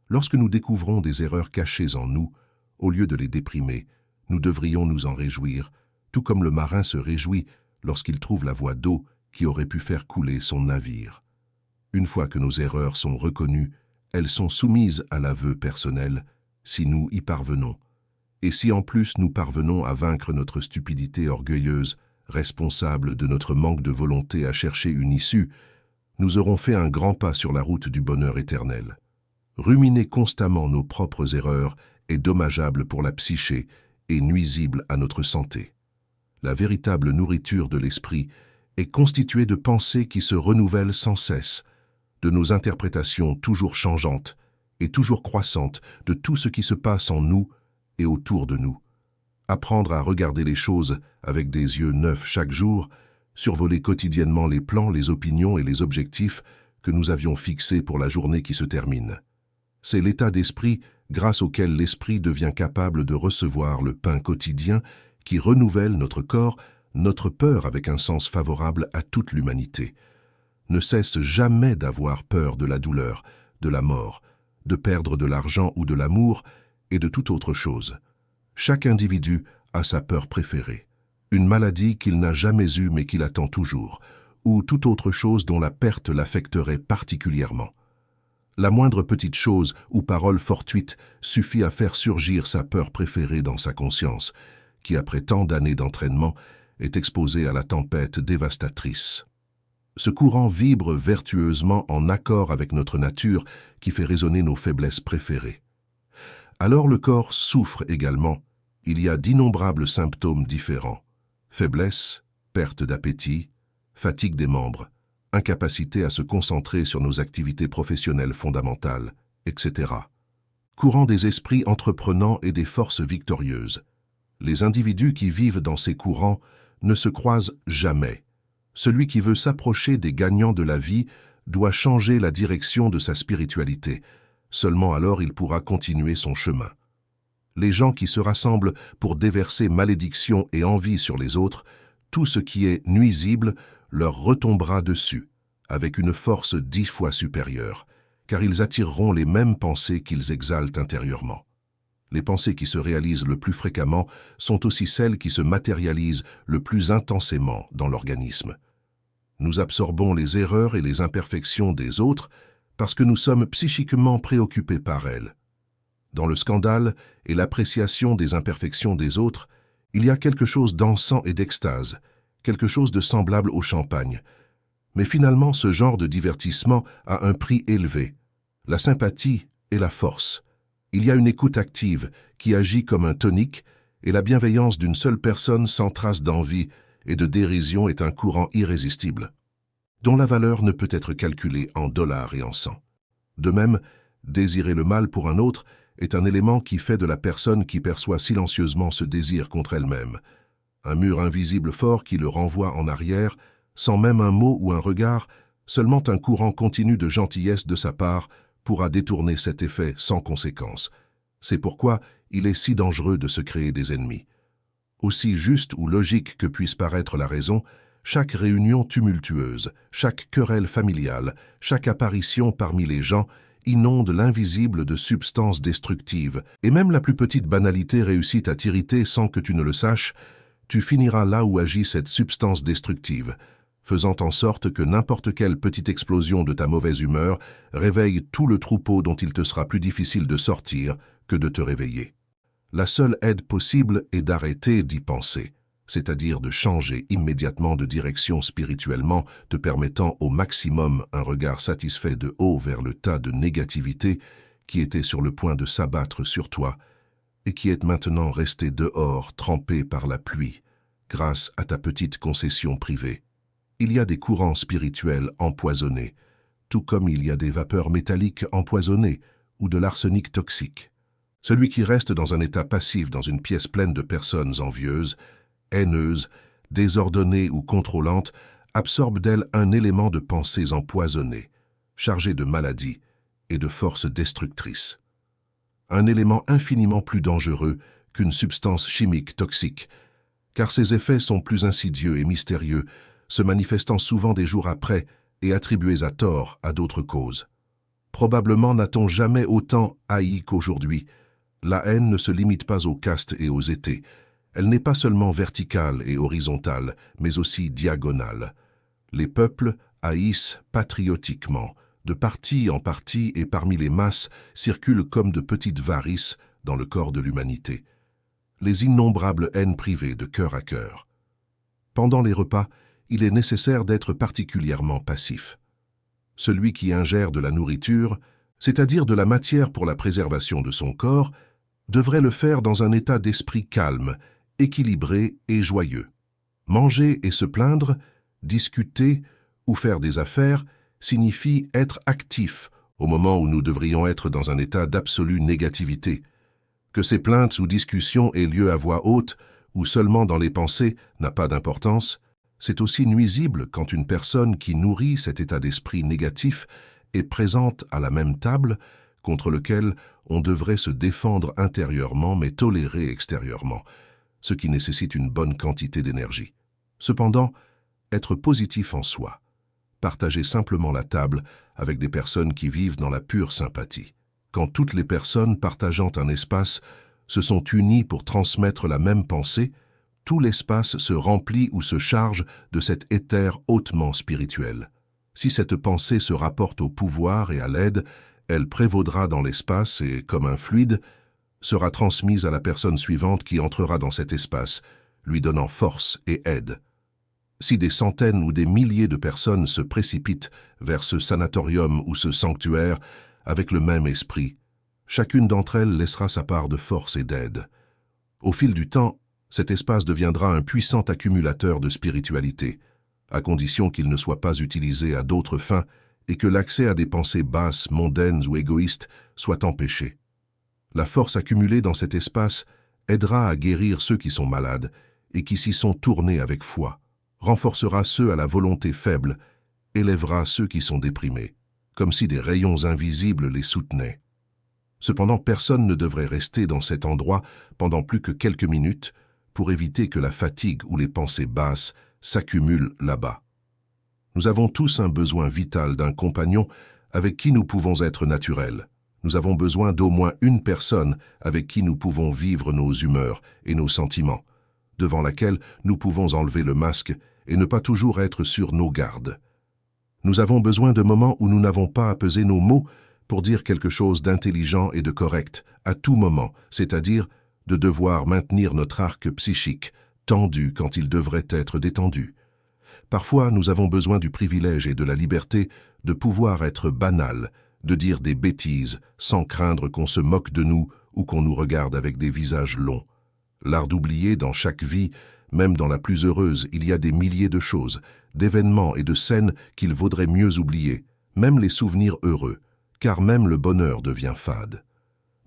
Lorsque nous découvrons des erreurs cachées en nous, au lieu de les déprimer, nous devrions nous en réjouir, tout comme le marin se réjouit lorsqu'il trouve la voie d'eau qui aurait pu faire couler son navire. Une fois que nos erreurs sont reconnues, elles sont soumises à l'aveu personnel, si nous y parvenons. Et si en plus nous parvenons à vaincre notre stupidité orgueilleuse, responsable de notre manque de volonté à chercher une issue, nous aurons fait un grand pas sur la route du bonheur éternel. Ruminer constamment nos propres erreurs est dommageable pour la psyché et nuisible à notre santé. La véritable nourriture de l'esprit est constituée de pensées qui se renouvellent sans cesse, de nos interprétations toujours changeantes et toujours croissantes de tout ce qui se passe en nous et autour de nous. Apprendre à regarder les choses avec des yeux neufs chaque jour, survoler quotidiennement les plans, les opinions et les objectifs que nous avions fixés pour la journée qui se termine. C'est l'état d'esprit grâce auquel l'esprit devient capable de recevoir le pain quotidien qui renouvelle notre corps, notre peur avec un sens favorable à toute l'humanité. Ne cesse jamais d'avoir peur de la douleur, de la mort, de perdre de l'argent ou de l'amour et de toute autre chose. Chaque individu a sa peur préférée, une maladie qu'il n'a jamais eue mais qu'il attend toujours, ou toute autre chose dont la perte l'affecterait particulièrement. La moindre petite chose ou parole fortuite suffit à faire surgir sa peur préférée dans sa conscience, qui après tant d'années d'entraînement est exposée à la tempête dévastatrice. Ce courant vibre vertueusement en accord avec notre nature qui fait résonner nos faiblesses préférées. Alors le corps souffre également. Il y a d'innombrables symptômes différents. Faiblesse, perte d'appétit, fatigue des membres, incapacité à se concentrer sur nos activités professionnelles fondamentales, etc. Courant des esprits entreprenants et des forces victorieuses. Les individus qui vivent dans ces courants ne se croisent jamais. Celui qui veut s'approcher des gagnants de la vie doit changer la direction de sa spiritualité, Seulement alors il pourra continuer son chemin. Les gens qui se rassemblent pour déverser malédiction et envie sur les autres, tout ce qui est nuisible leur retombera dessus, avec une force 10 fois supérieure, car ils attireront les mêmes pensées qu'ils exaltent intérieurement. Les pensées qui se réalisent le plus fréquemment sont aussi celles qui se matérialisent le plus intensément dans l'organisme. Nous absorbons les erreurs et les imperfections des autres parce que nous sommes psychiquement préoccupés par elles. Dans le scandale et l'appréciation des imperfections des autres, il y a quelque chose d'encens et d'extase, quelque chose de semblable au champagne. Mais finalement, ce genre de divertissement a un prix élevé, la sympathie et la force. Il y a une écoute active qui agit comme un tonique et la bienveillance d'une seule personne sans trace d'envie et de dérision est un courant irrésistible, dont la valeur ne peut être calculée en dollars et en cents. De même, désirer le mal pour un autre est un élément qui fait de la personne qui perçoit silencieusement ce désir contre elle-même, un mur invisible fort qui le renvoie en arrière, sans même un mot ou un regard, seulement un courant continu de gentillesse de sa part pourra détourner cet effet sans conséquence. C'est pourquoi il est si dangereux de se créer des ennemis. Aussi juste ou logique que puisse paraître la raison, chaque réunion tumultueuse, chaque querelle familiale, chaque apparition parmi les gens inonde l'invisible de substances destructives, et même la plus petite banalité réussit à t'irriter sans que tu ne le saches, tu finiras là où agit cette substance destructive, faisant en sorte que n'importe quelle petite explosion de ta mauvaise humeur réveille tout le troupeau dont il te sera plus difficile de sortir que de te réveiller. La seule aide possible est d'arrêter d'y penser, c'est-à-dire de changer immédiatement de direction spirituellement, te permettant au maximum un regard satisfait de haut vers le tas de négativité qui était sur le point de s'abattre sur toi et qui est maintenant resté dehors trempé par la pluie, grâce à ta petite concession privée. Il y a des courants spirituels empoisonnés, tout comme il y a des vapeurs métalliques empoisonnées ou de l'arsenic toxique. Celui qui reste dans un état passif dans une pièce pleine de personnes envieuses, haineuses, désordonnées ou contrôlantes, absorbe d'elles un élément de pensées empoisonnées, chargé de maladies et de forces destructrices. Un élément infiniment plus dangereux qu'une substance chimique toxique, car ses effets sont plus insidieux et mystérieux, se manifestant souvent des jours après et attribués à tort à d'autres causes. Probablement n'a-t-on jamais autant haï qu'aujourd'hui. La haine ne se limite pas aux castes et aux étés. Elle n'est pas seulement verticale et horizontale, mais aussi diagonale. Les peuples haïssent patriotiquement. De parti en parti et parmi les masses circulent comme de petites varices dans le corps de l'humanité. Les innombrables haines privées de cœur à cœur. Pendant les repas, il est nécessaire d'être particulièrement passif. Celui qui ingère de la nourriture, c'est-à-dire de la matière pour la préservation de son corps, devrait le faire dans un état d'esprit calme, équilibré et joyeux. Manger et se plaindre, discuter ou faire des affaires signifie être actif au moment où nous devrions être dans un état d'absolue négativité. Que ces plaintes ou discussions aient lieu à voix haute ou seulement dans les pensées n'a pas d'importance. C'est aussi nuisible quand une personne qui nourrit cet état d'esprit négatif est présente à la même table contre lequel on devrait se défendre intérieurement mais tolérer extérieurement, ce qui nécessite une bonne quantité d'énergie. Cependant, être positif en soi, partager simplement la table avec des personnes qui vivent dans la pure sympathie. Quand toutes les personnes partageant un espace se sont unies pour transmettre la même pensée, tout l'espace se remplit ou se charge de cet éther hautement spirituel. Si cette pensée se rapporte au pouvoir et à l'aide, elle prévaudra dans l'espace et, comme un fluide, sera transmise à la personne suivante qui entrera dans cet espace, lui donnant force et aide. Si des centaines ou des milliers de personnes se précipitent vers ce sanatorium ou ce sanctuaire avec le même esprit, chacune d'entre elles laissera sa part de force et d'aide. Au fil du temps, cet espace deviendra un puissant accumulateur de spiritualité, à condition qu'il ne soit pas utilisé à d'autres fins et que l'accès à des pensées basses, mondaines ou égoïstes soit empêché. La force accumulée dans cet espace aidera à guérir ceux qui sont malades et qui s'y sont tournés avec foi, renforcera ceux à la volonté faible, élèvera ceux qui sont déprimés, comme si des rayons invisibles les soutenaient. Cependant, personne ne devrait rester dans cet endroit pendant plus que quelques minutes pour éviter que la fatigue ou les pensées basses s'accumulent là-bas. Nous avons tous un besoin vital d'un compagnon avec qui nous pouvons être naturels. Nous avons besoin d'au moins une personne avec qui nous pouvons vivre nos humeurs et nos sentiments, devant laquelle nous pouvons enlever le masque et ne pas toujours être sur nos gardes. Nous avons besoin de moments où nous n'avons pas à peser nos mots pour dire quelque chose d'intelligent et de correct à tout moment, c'est-à-dire de devoir maintenir notre arc psychique tendu quand il devrait être détendu. Parfois, nous avons besoin du privilège et de la liberté de pouvoir être banal, de dire des bêtises sans craindre qu'on se moque de nous ou qu'on nous regarde avec des visages longs. L'art d'oublier dans chaque vie, même dans la plus heureuse, il y a des milliers de choses, d'événements et de scènes qu'il vaudrait mieux oublier, même les souvenirs heureux, car même le bonheur devient fade.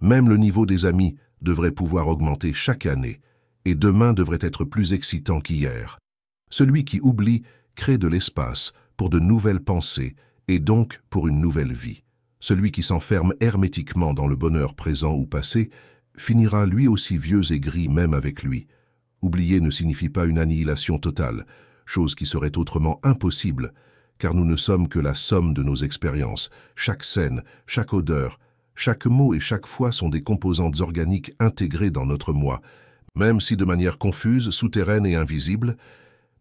Même le niveau des amis devrait pouvoir augmenter chaque année, et demain devrait être plus excitant qu'hier. Celui qui oublie crée de l'espace pour de nouvelles pensées et donc pour une nouvelle vie. Celui qui s'enferme hermétiquement dans le bonheur présent ou passé finira lui aussi vieux et gris même avec lui. Oublier ne signifie pas une annihilation totale, chose qui serait autrement impossible, car nous ne sommes que la somme de nos expériences. Chaque scène, chaque odeur, chaque mot et chaque fois sont des composantes organiques intégrées dans notre moi, même si de manière confuse, souterraine et invisible,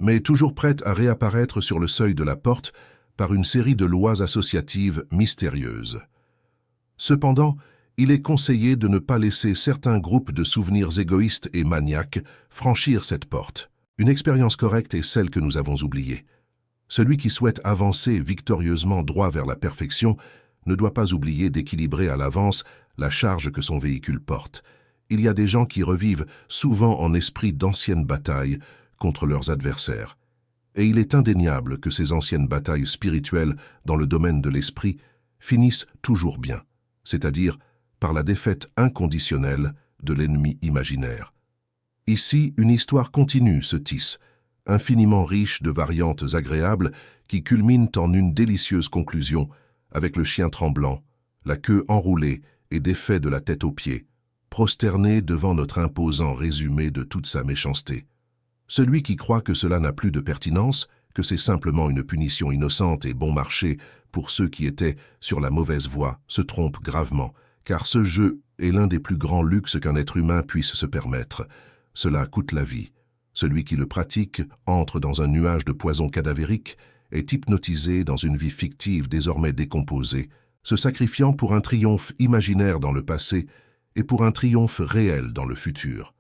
mais toujours prête à réapparaître sur le seuil de la porte par une série de lois associatives mystérieuses. Cependant, il est conseillé de ne pas laisser certains groupes de souvenirs égoïstes et maniaques franchir cette porte. Une expérience correcte est celle que nous avons oubliée. Celui qui souhaite avancer victorieusement droit vers la perfection ne doit pas oublier d'équilibrer à l'avance la charge que son véhicule porte. Il y a des gens qui revivent souvent en esprit d'anciennes batailles contre leurs adversaires. Et il est indéniable que ces anciennes batailles spirituelles dans le domaine de l'esprit finissent toujours bien, c'est-à-dire par la défaite inconditionnelle de l'ennemi imaginaire. Ici, une histoire continue se tisse, infiniment riche de variantes agréables qui culminent en une délicieuse conclusion avec le chien tremblant, la queue enroulée et défait de la tête aux pieds, prosterné devant notre imposant résumé de toute sa méchanceté. Celui qui croit que cela n'a plus de pertinence, que c'est simplement une punition innocente et bon marché pour ceux qui étaient sur la mauvaise voie, se trompe gravement, car ce jeu est l'un des plus grands luxes qu'un être humain puisse se permettre. Cela coûte la vie. Celui qui le pratique entre dans un nuage de poison cadavérique, est hypnotisé dans une vie fictive désormais décomposée, se sacrifiant pour un triomphe imaginaire dans le passé et pour un triomphe réel dans le futur.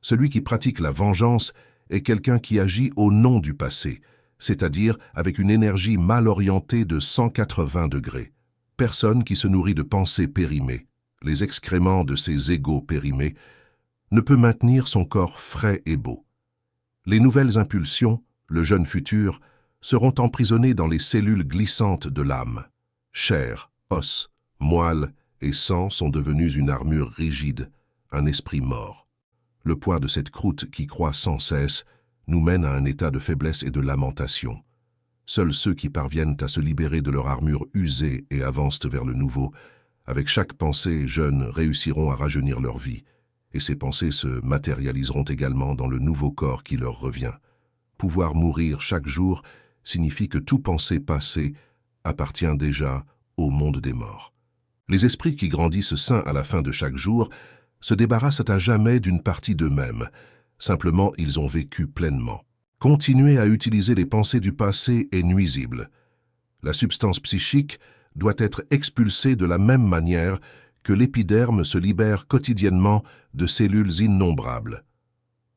Celui qui pratique la vengeance est quelqu'un qui agit au nom du passé, c'est-à-dire avec une énergie mal orientée de 180 degrés. Personne qui se nourrit de pensées périmées, les excréments de ses égos périmés, ne peut maintenir son corps frais et beau. Les nouvelles impulsions, le jeune futur, seront emprisonnés dans les cellules glissantes de l'âme. Chair, os, moelle et sang sont devenus une armure rigide, un esprit mort. Le poids de cette croûte qui croît sans cesse nous mène à un état de faiblesse et de lamentation. Seuls ceux qui parviennent à se libérer de leur armure usée et avancent vers le nouveau, avec chaque pensée jeune, réussiront à rajeunir leur vie, et ces pensées se matérialiseront également dans le nouveau corps qui leur revient. Pouvoir mourir chaque jour signifie que tout pensée passée appartient déjà au monde des morts. Les esprits qui grandissent sains à la fin de chaque jour se débarrassent à jamais d'une partie d'eux-mêmes. Simplement, ils ont vécu pleinement. Continuer à utiliser les pensées du passé est nuisible. La substance psychique doit être expulsée de la même manière que l'épiderme se libère quotidiennement de cellules innombrables.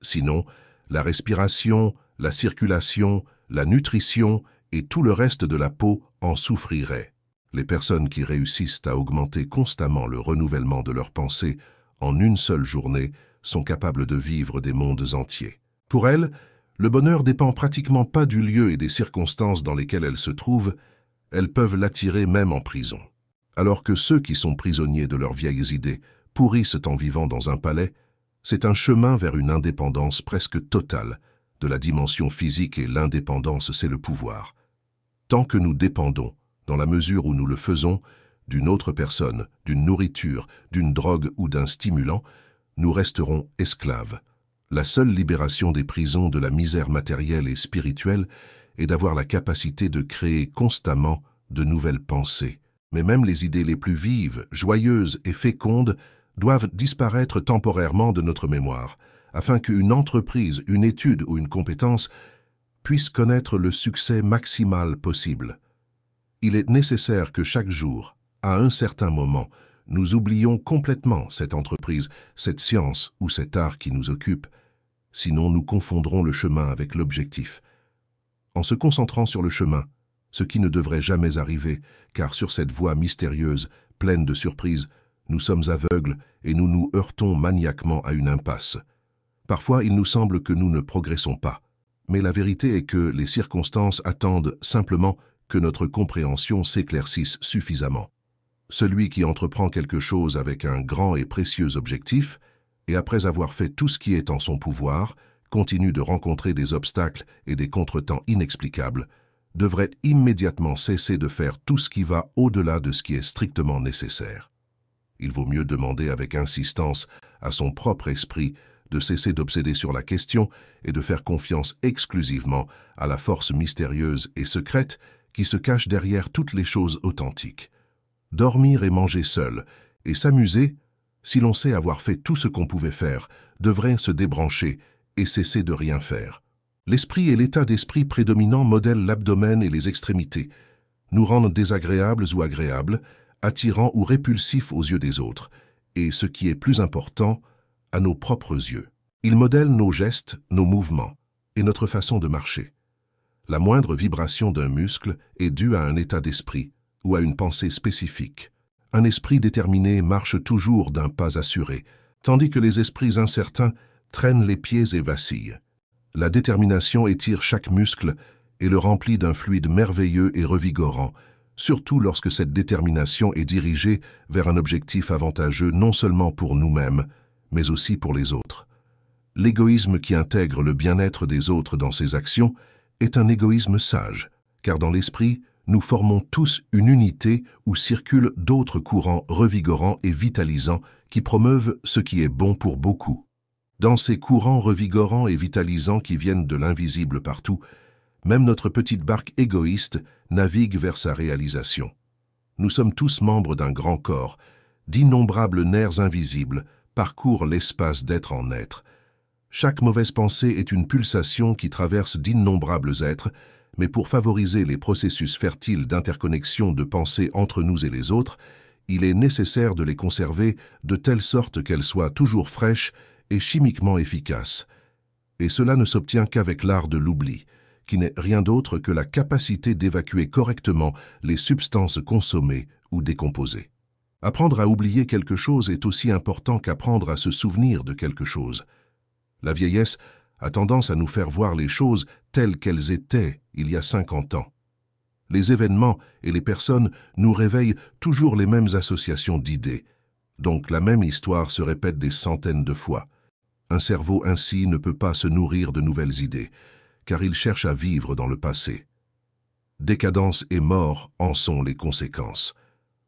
Sinon, la respiration, la circulation, la nutrition et tout le reste de la peau en souffriraient. Les personnes qui réussissent à augmenter constamment le renouvellement de leurs pensées en une seule journée sont capables de vivre des mondes entiers. Pour elles, le bonheur dépend pratiquement pas du lieu et des circonstances dans lesquelles elles se trouvent, elles peuvent l'attirer même en prison. Alors que ceux qui sont prisonniers de leurs vieilles idées pourrissent en vivant dans un palais, c'est un chemin vers une indépendance presque totale de la dimension physique et l'indépendance, c'est le pouvoir. Tant que nous dépendons, dans la mesure où nous le faisons, d'une autre personne, d'une nourriture, d'une drogue ou d'un stimulant, nous resterons esclaves. La seule libération des prisons de la misère matérielle et spirituelle est d'avoir la capacité de créer constamment de nouvelles pensées. Mais même les idées les plus vives, joyeuses et fécondes doivent disparaître temporairement de notre mémoire, afin qu'une entreprise, une étude ou une compétence puisse connaître le succès maximal possible. Il est nécessaire que chaque jour, à un certain moment, nous oublions complètement cette entreprise, cette science ou cet art qui nous occupe, sinon nous confondrons le chemin avec l'objectif. En se concentrant sur le chemin, ce qui ne devrait jamais arriver, car sur cette voie mystérieuse, pleine de surprises, nous sommes aveugles et nous nous heurtons maniaquement à une impasse. Parfois, il nous semble que nous ne progressons pas, mais la vérité est que les circonstances attendent simplement que notre compréhension s'éclaircisse suffisamment. Celui qui entreprend quelque chose avec un grand et précieux objectif, et après avoir fait tout ce qui est en son pouvoir, continue de rencontrer des obstacles et des contretemps inexplicables, devrait immédiatement cesser de faire tout ce qui va au-delà de ce qui est strictement nécessaire. Il vaut mieux demander avec insistance à son propre esprit de cesser d'obséder sur la question et de faire confiance exclusivement à la force mystérieuse et secrète qui se cache derrière toutes les choses authentiques. Dormir et manger seul, et s'amuser, si l'on sait avoir fait tout ce qu'on pouvait faire, devrait se débrancher et cesser de rien faire. L'esprit et l'état d'esprit prédominant modèlent l'abdomen et les extrémités, nous rendent désagréables ou agréables, attirants ou répulsifs aux yeux des autres, et ce qui est plus important, à nos propres yeux. Ils modèlent nos gestes, nos mouvements et notre façon de marcher. La moindre vibration d'un muscle est due à un état d'esprit ou à une pensée spécifique. Un esprit déterminé marche toujours d'un pas assuré, tandis que les esprits incertains traînent les pieds et vacillent. La détermination étire chaque muscle et le remplit d'un fluide merveilleux et revigorant, surtout lorsque cette détermination est dirigée vers un objectif avantageux non seulement pour nous-mêmes, mais aussi pour les autres. L'égoïsme qui intègre le bien-être des autres dans ses actions est un égoïsme sage, car dans l'esprit, nous formons tous une unité où circulent d'autres courants revigorants et vitalisants qui promeuvent ce qui est bon pour beaucoup. Dans ces courants revigorants et vitalisants qui viennent de l'invisible partout, même notre petite barque égoïste navigue vers sa réalisation. Nous sommes tous membres d'un grand corps, d'innombrables nerfs invisibles parcourent l'espace d'être en être. Chaque mauvaise pensée est une pulsation qui traverse d'innombrables êtres, mais pour favoriser les processus fertiles d'interconnexion de pensée entre nous et les autres, il est nécessaire de les conserver de telle sorte qu'elles soient toujours fraîches et chimiquement efficaces. Et cela ne s'obtient qu'avec l'art de l'oubli, qui n'est rien d'autre que la capacité d'évacuer correctement les substances consommées ou décomposées. Apprendre à oublier quelque chose est aussi important qu'apprendre à se souvenir de quelque chose. La vieillesse a tendance à nous faire voir les choses telles qu'elles étaient il y a 50 ans. Les événements et les personnes nous réveillent toujours les mêmes associations d'idées, donc la même histoire se répète des centaines de fois. Un cerveau ainsi ne peut pas se nourrir de nouvelles idées, car il cherche à vivre dans le passé. Décadence et mort en sont les conséquences.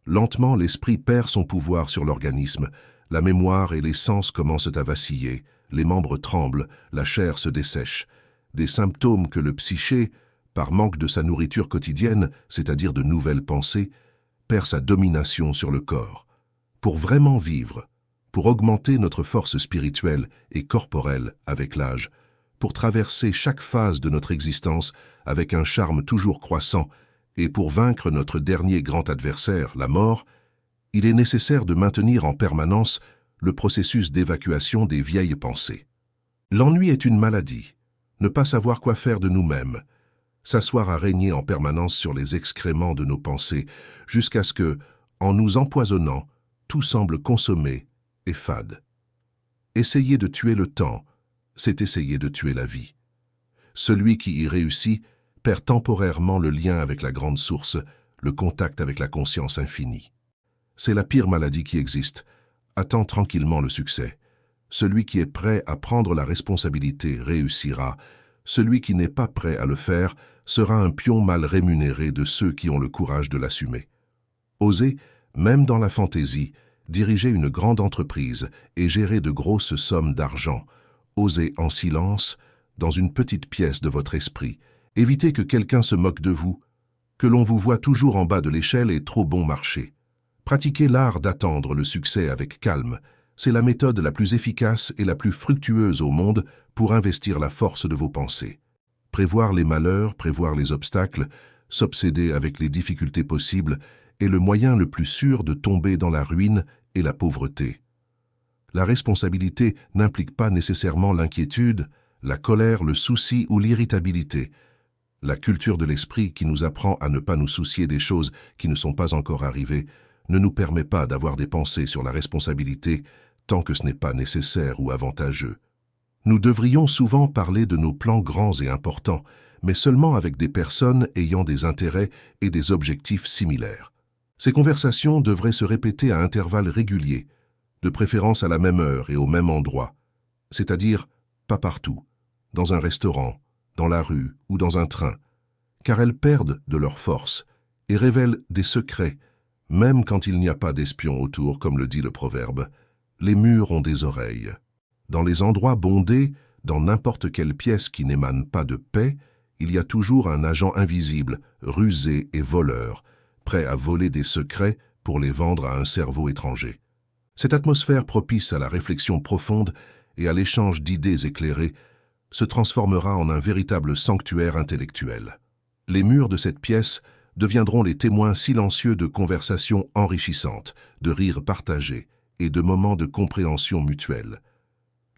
Lentement, l'esprit perd son pouvoir sur l'organisme, la mémoire et les sens commencent à vaciller, les membres tremblent, la chair se dessèche. Des symptômes que le psyché, par manque de sa nourriture quotidienne, c'est-à-dire de nouvelles pensées, perd sa domination sur le corps. Pour vraiment vivre, pour augmenter notre force spirituelle et corporelle avec l'âge, pour traverser chaque phase de notre existence avec un charme toujours croissant et pour vaincre notre dernier grand adversaire, la mort, il est nécessaire de maintenir en permanence le processus d'évacuation des vieilles pensées. L'ennui est une maladie, ne pas savoir quoi faire de nous-mêmes, s'asseoir à régner en permanence sur les excréments de nos pensées jusqu'à ce que, en nous empoisonnant, tout semble consommé et fade. Essayer de tuer le temps, c'est essayer de tuer la vie. Celui qui y réussit perd temporairement le lien avec la grande source, le contact avec la conscience infinie. C'est la pire maladie qui existe. Attends tranquillement le succès. Celui qui est prêt à prendre la responsabilité réussira. Celui qui n'est pas prêt à le faire sera un pion mal rémunéré de ceux qui ont le courage de l'assumer. Oser, même dans la fantaisie, diriger une grande entreprise et gérer de grosses sommes d'argent. Osez en silence, dans une petite pièce de votre esprit. Évitez que quelqu'un se moque de vous, que l'on vous voit toujours en bas de l'échelle et trop bon marché. Pratiquez l'art d'attendre le succès avec calme. C'est la méthode la plus efficace et la plus fructueuse au monde pour investir la force de vos pensées. Prévoir les malheurs, prévoir les obstacles, s'obséder avec les difficultés possibles est le moyen le plus sûr de tomber dans la ruine et la pauvreté. La responsabilité n'implique pas nécessairement l'inquiétude, la colère, le souci ou l'irritabilité. La culture de l'esprit qui nous apprend à ne pas nous soucier des choses qui ne sont pas encore arrivées ne nous permet pas d'avoir des pensées sur la responsabilité tant que ce n'est pas nécessaire ou avantageux. Nous devrions souvent parler de nos plans grands et importants, mais seulement avec des personnes ayant des intérêts et des objectifs similaires. Ces conversations devraient se répéter à intervalles réguliers, de préférence à la même heure et au même endroit, c'est-à-dire pas partout, dans un restaurant, dans la rue ou dans un train, car elles perdent de leur force et révèlent des secrets, même quand il n'y a pas d'espions autour, comme le dit le proverbe. Les murs ont des oreilles. Dans les endroits bondés, dans n'importe quelle pièce qui n'émane pas de paix, il y a toujours un agent invisible, rusé et voleur, prêt à voler des secrets pour les vendre à un cerveau étranger. Cette atmosphère propice à la réflexion profonde et à l'échange d'idées éclairées se transformera en un véritable sanctuaire intellectuel. Les murs de cette pièce deviendront les témoins silencieux de conversations enrichissantes, de rires partagés et de moments de compréhension mutuelle.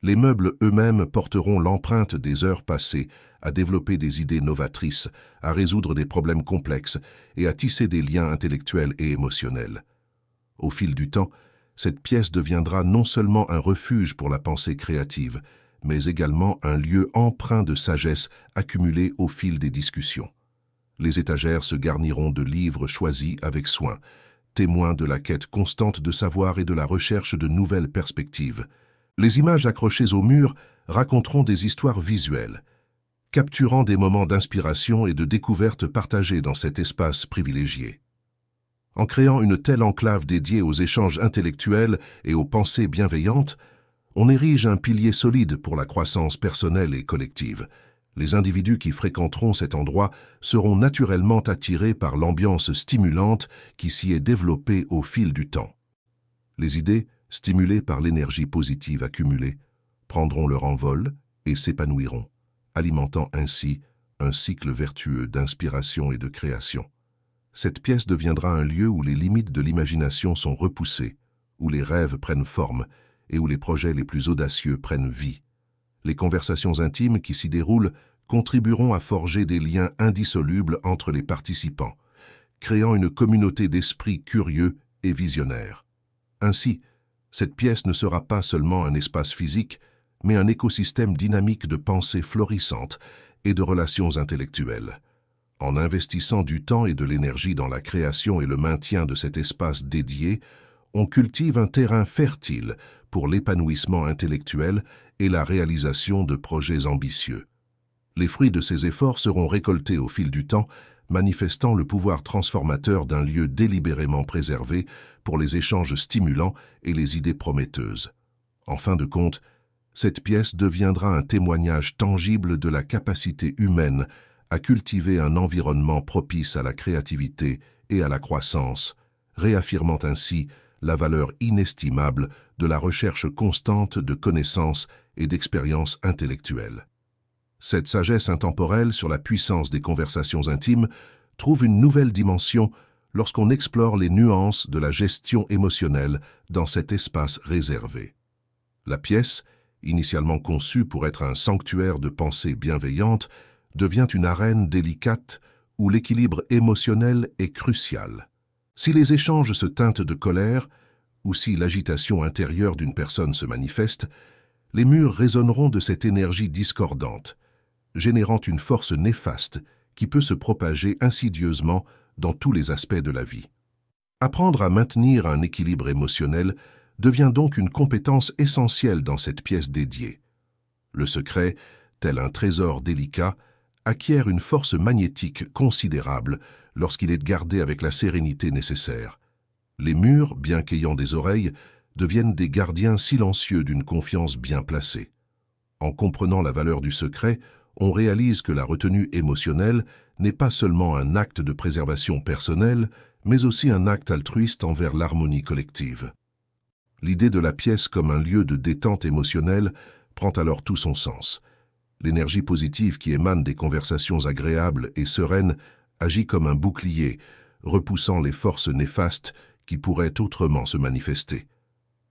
Les meubles eux-mêmes porteront l'empreinte des heures passées à développer des idées novatrices, à résoudre des problèmes complexes et à tisser des liens intellectuels et émotionnels. Au fil du temps, cette pièce deviendra non seulement un refuge pour la pensée créative, mais également un lieu empreint de sagesse accumulée au fil des discussions. Les étagères se garniront de livres choisis avec soin, témoins de la quête constante de savoir et de la recherche de nouvelles perspectives. Les images accrochées au mur raconteront des histoires visuelles, capturant des moments d'inspiration et de découverte partagés dans cet espace privilégié. En créant une telle enclave dédiée aux échanges intellectuels et aux pensées bienveillantes, on érige un pilier solide pour la croissance personnelle et collective. Les individus qui fréquenteront cet endroit seront naturellement attirés par l'ambiance stimulante qui s'y est développée au fil du temps. Les idées, stimulées par l'énergie positive accumulée, prendront leur envol et s'épanouiront, alimentant ainsi un cycle vertueux d'inspiration et de création. Cette pièce deviendra un lieu où les limites de l'imagination sont repoussées, où les rêves prennent forme et où les projets les plus audacieux prennent vie. Les conversations intimes qui s'y déroulent contribueront à forger des liens indissolubles entre les participants, créant une communauté d'esprits curieux et visionnaires. Ainsi, cette pièce ne sera pas seulement un espace physique, mais un écosystème dynamique de pensées florissantes et de relations intellectuelles. En investissant du temps et de l'énergie dans la création et le maintien de cet espace dédié, on cultive un terrain fertile pour l'épanouissement intellectuel et la réalisation de projets ambitieux. Les fruits de ces efforts seront récoltés au fil du temps, manifestant le pouvoir transformateur d'un lieu délibérément préservé pour les échanges stimulants et les idées prometteuses. En fin de compte, cette pièce deviendra un témoignage tangible de la capacité humaine à cultiver un environnement propice à la créativité et à la croissance, réaffirmant ainsi la valeur inestimable de la recherche constante de connaissances et d'expériences intellectuelles. Cette sagesse intemporelle sur la puissance des conversations intimes trouve une nouvelle dimension lorsqu'on explore les nuances de la gestion émotionnelle dans cet espace réservé. La pièce, initialement conçue pour être un sanctuaire de pensée bienveillante, devient une arène délicate où l'équilibre émotionnel est crucial. Si les échanges se teintent de colère, ou si l'agitation intérieure d'une personne se manifeste, les murs résonneront de cette énergie discordante, générant une force néfaste qui peut se propager insidieusement dans tous les aspects de la vie. Apprendre à maintenir un équilibre émotionnel devient donc une compétence essentielle dans cette pièce dédiée. Le secret, tel un trésor délicat, acquiert une force magnétique considérable lorsqu'il est gardé avec la sérénité nécessaire. Les murs, bien qu'ayant des oreilles, deviennent des gardiens silencieux d'une confiance bien placée. En comprenant la valeur du secret, on réalise que la retenue émotionnelle n'est pas seulement un acte de préservation personnelle, mais aussi un acte altruiste envers l'harmonie collective. L'idée de la pièce comme un lieu de détente émotionnelle prend alors tout son sens. L'énergie positive qui émane des conversations agréables et sereines agit comme un bouclier, repoussant les forces néfastes qui pourraient autrement se manifester.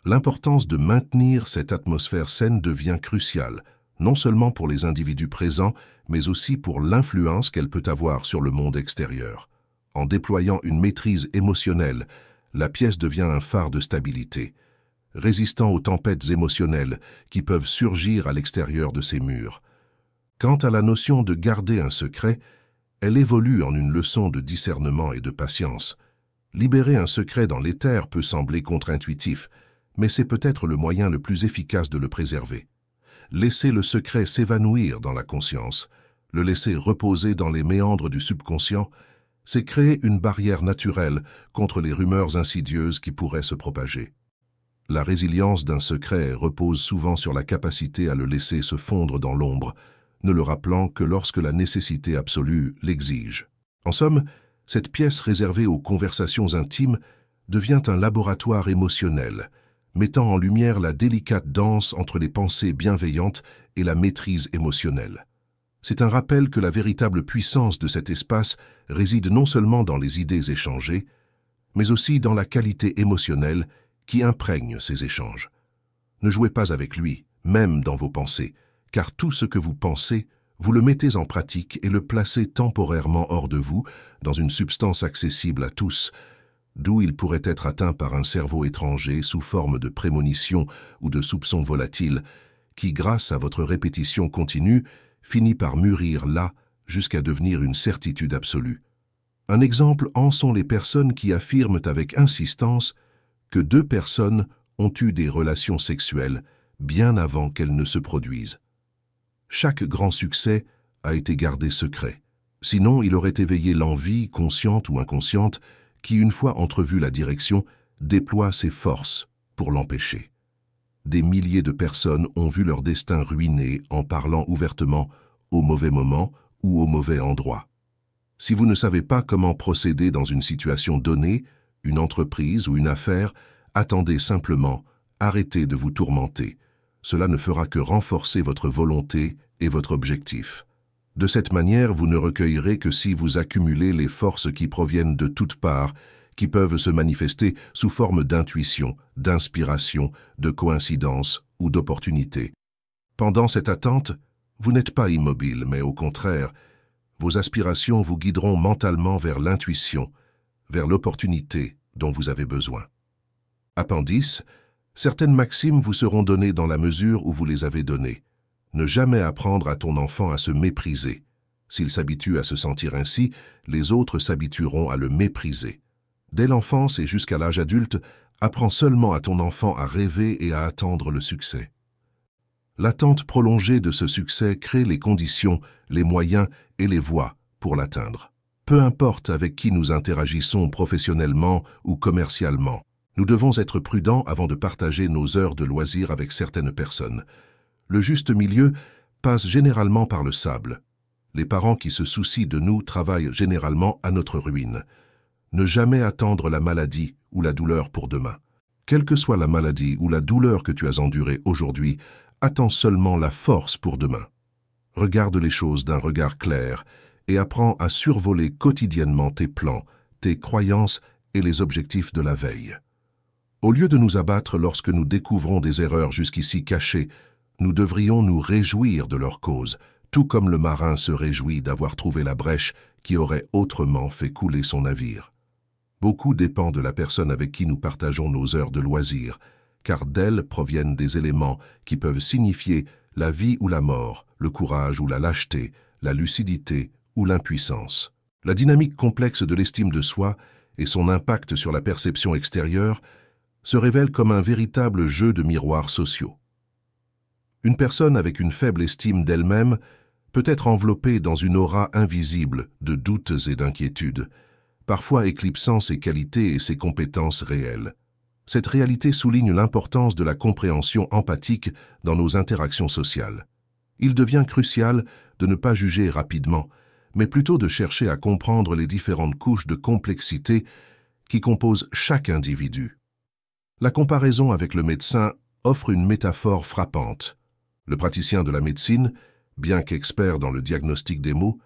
L'importance de maintenir cette atmosphère saine devient cruciale, non seulement pour les individus présents, mais aussi pour l'influence qu'elle peut avoir sur le monde extérieur. En déployant une maîtrise émotionnelle, la pièce devient un phare de stabilité, résistant aux tempêtes émotionnelles qui peuvent surgir à l'extérieur de ces murs. Quant à la notion de garder un secret, elle évolue en une leçon de discernement et de patience. Libérer un secret dans l'éther peut sembler contre-intuitif, mais c'est peut-être le moyen le plus efficace de le préserver. Laisser le secret s'évanouir dans la conscience, le laisser reposer dans les méandres du subconscient, c'est créer une barrière naturelle contre les rumeurs insidieuses qui pourraient se propager. La résilience d'un secret repose souvent sur la capacité à le laisser se fondre dans l'ombre, ne le rappelant que lorsque la nécessité absolue l'exige. En somme, cette pièce réservée aux conversations intimes devient un laboratoire émotionnel, mettant en lumière la délicate danse entre les pensées bienveillantes et la maîtrise émotionnelle. C'est un rappel que la véritable puissance de cet espace réside non seulement dans les idées échangées, mais aussi dans la qualité émotionnelle qui imprègne ces échanges. Ne jouez pas avec lui, même dans vos pensées, car tout ce que vous pensez, vous le mettez en pratique et le placez temporairement hors de vous, dans une substance accessible à tous, d'où il pourrait être atteint par un cerveau étranger sous forme de prémonition ou de soupçons volatiles, qui, grâce à votre répétition continue, finit par mûrir là jusqu'à devenir une certitude absolue. Un exemple en sont les personnes qui affirment avec insistance que deux personnes ont eu des relations sexuelles bien avant qu'elles ne se produisent. Chaque grand succès a été gardé secret. Sinon, il aurait éveillé l'envie, consciente ou inconsciente, qui, une fois entrevue la direction, déploie ses forces pour l'empêcher. Des milliers de personnes ont vu leur destin ruiné en parlant ouvertement au mauvais moment ou au mauvais endroit. Si vous ne savez pas comment procéder dans une situation donnée, une entreprise ou une affaire, attendez simplement, arrêtez de vous tourmenter. Cela ne fera que renforcer votre volonté et votre objectif. De cette manière, vous ne recueillerez que si vous accumulez les forces qui proviennent de toutes parts, qui peuvent se manifester sous forme d'intuition, d'inspiration, de coïncidence ou d'opportunité. Pendant cette attente, vous n'êtes pas immobile, mais au contraire, vos aspirations vous guideront mentalement vers l'intuition, vers l'opportunité dont vous avez besoin. Appendice, certaines maximes vous seront données dans la mesure où vous les avez données. Ne jamais apprendre à ton enfant à se mépriser. S'il s'habitue à se sentir ainsi, les autres s'habitueront à le mépriser. Dès l'enfance et jusqu'à l'âge adulte, apprends seulement à ton enfant à rêver et à attendre le succès. L'attente prolongée de ce succès crée les conditions, les moyens et les voies pour l'atteindre. Peu importe avec qui nous interagissons professionnellement ou commercialement, nous devons être prudents avant de partager nos heures de loisirs avec certaines personnes. Le juste milieu passe généralement par le sable. Les parents qui se soucient de nous travaillent généralement à notre ruine. Ne jamais attendre la maladie ou la douleur pour demain. Quelle que soit la maladie ou la douleur que tu as endurée aujourd'hui, attends seulement la force pour demain. Regarde les choses d'un regard clair et apprends à survoler quotidiennement tes plans, tes croyances et les objectifs de la veille. Au lieu de nous abattre lorsque nous découvrons des erreurs jusqu'ici cachées, nous devrions nous réjouir de leur cause, tout comme le marin se réjouit d'avoir trouvé la brèche qui aurait autrement fait couler son navire. Beaucoup dépend de la personne avec qui nous partageons nos heures de loisirs, car d'elles proviennent des éléments qui peuvent signifier la vie ou la mort, le courage ou la lâcheté, la lucidité ou l'impuissance. La dynamique complexe de l'estime de soi et son impact sur la perception extérieure se révèle comme un véritable jeu de miroirs sociaux. Une personne avec une faible estime d'elle-même peut être enveloppée dans une aura invisible de doutes et d'inquiétudes, parfois éclipsant ses qualités et ses compétences réelles. Cette réalité souligne l'importance de la compréhension empathique dans nos interactions sociales. Il devient crucial de ne pas juger rapidement, mais plutôt de chercher à comprendre les différentes couches de complexité qui composent chaque individu. La comparaison avec le médecin offre une métaphore frappante. Le praticien de la médecine, bien qu'expert dans le diagnostic des maux,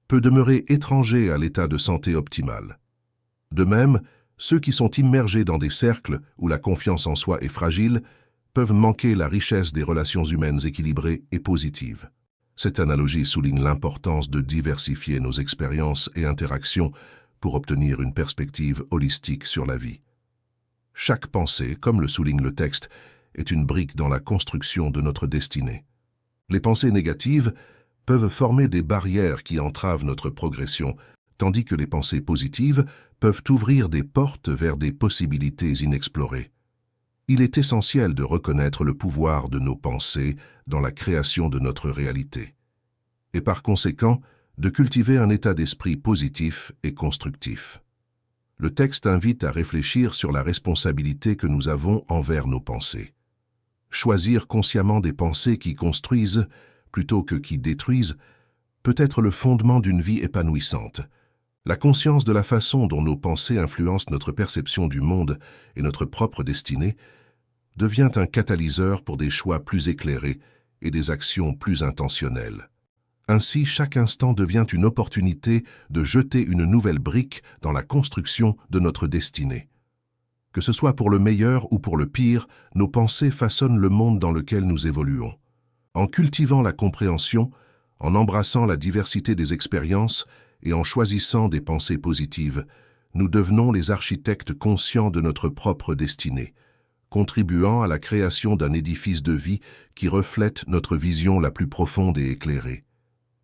peut demeurer étranger à l'état de santé optimal. De même, ceux qui sont immergés dans des cercles où la confiance en soi est fragile peuvent manquer la richesse des relations humaines équilibrées et positives. Cette analogie souligne l'importance de diversifier nos expériences et interactions pour obtenir une perspective holistique sur la vie. Chaque pensée, comme le souligne le texte, est une brique dans la construction de notre destinée. Les pensées négatives peuvent former des barrières qui entravent notre progression, tandis que les pensées positives peuvent ouvrir des portes vers des possibilités inexplorées. Il est essentiel de reconnaître le pouvoir de nos pensées dans la création de notre réalité, et par conséquent, de cultiver un état d'esprit positif et constructif. Le texte invite à réfléchir sur la responsabilité que nous avons envers nos pensées. Choisir consciemment des pensées qui construisent, plutôt que qui détruisent, peut être le fondement d'une vie épanouissante. La conscience de la façon dont nos pensées influencent notre perception du monde et notre propre destinée devient un catalyseur pour des choix plus éclairés et des actions plus intentionnelles. Ainsi, chaque instant devient une opportunité de jeter une nouvelle brique dans la construction de notre destinée. Que ce soit pour le meilleur ou pour le pire, nos pensées façonnent le monde dans lequel nous évoluons. En cultivant la compréhension, en embrassant la diversité des expériences et en choisissant des pensées positives, nous devenons les architectes conscients de notre propre destinée, contribuant à la création d'un édifice de vie qui reflète notre vision la plus profonde et éclairée.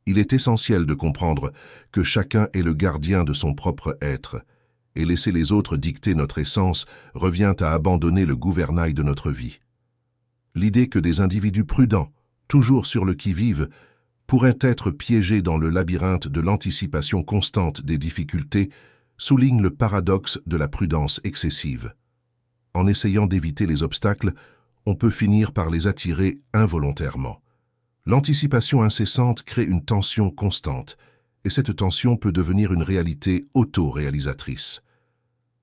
Il est essentiel de comprendre que chacun est le gardien de son propre être, et laisser les autres dicter notre essence revient à abandonner le gouvernail de notre vie. L'idée que des individus prudents, toujours sur le qui-vive, pourraient être piégés dans le labyrinthe de l'anticipation constante des difficultés souligne le paradoxe de la prudence excessive. En essayant d'éviter les obstacles, on peut finir par les attirer involontairement. L'anticipation incessante crée une tension constante, et cette tension peut devenir une réalité auto-réalisatrice.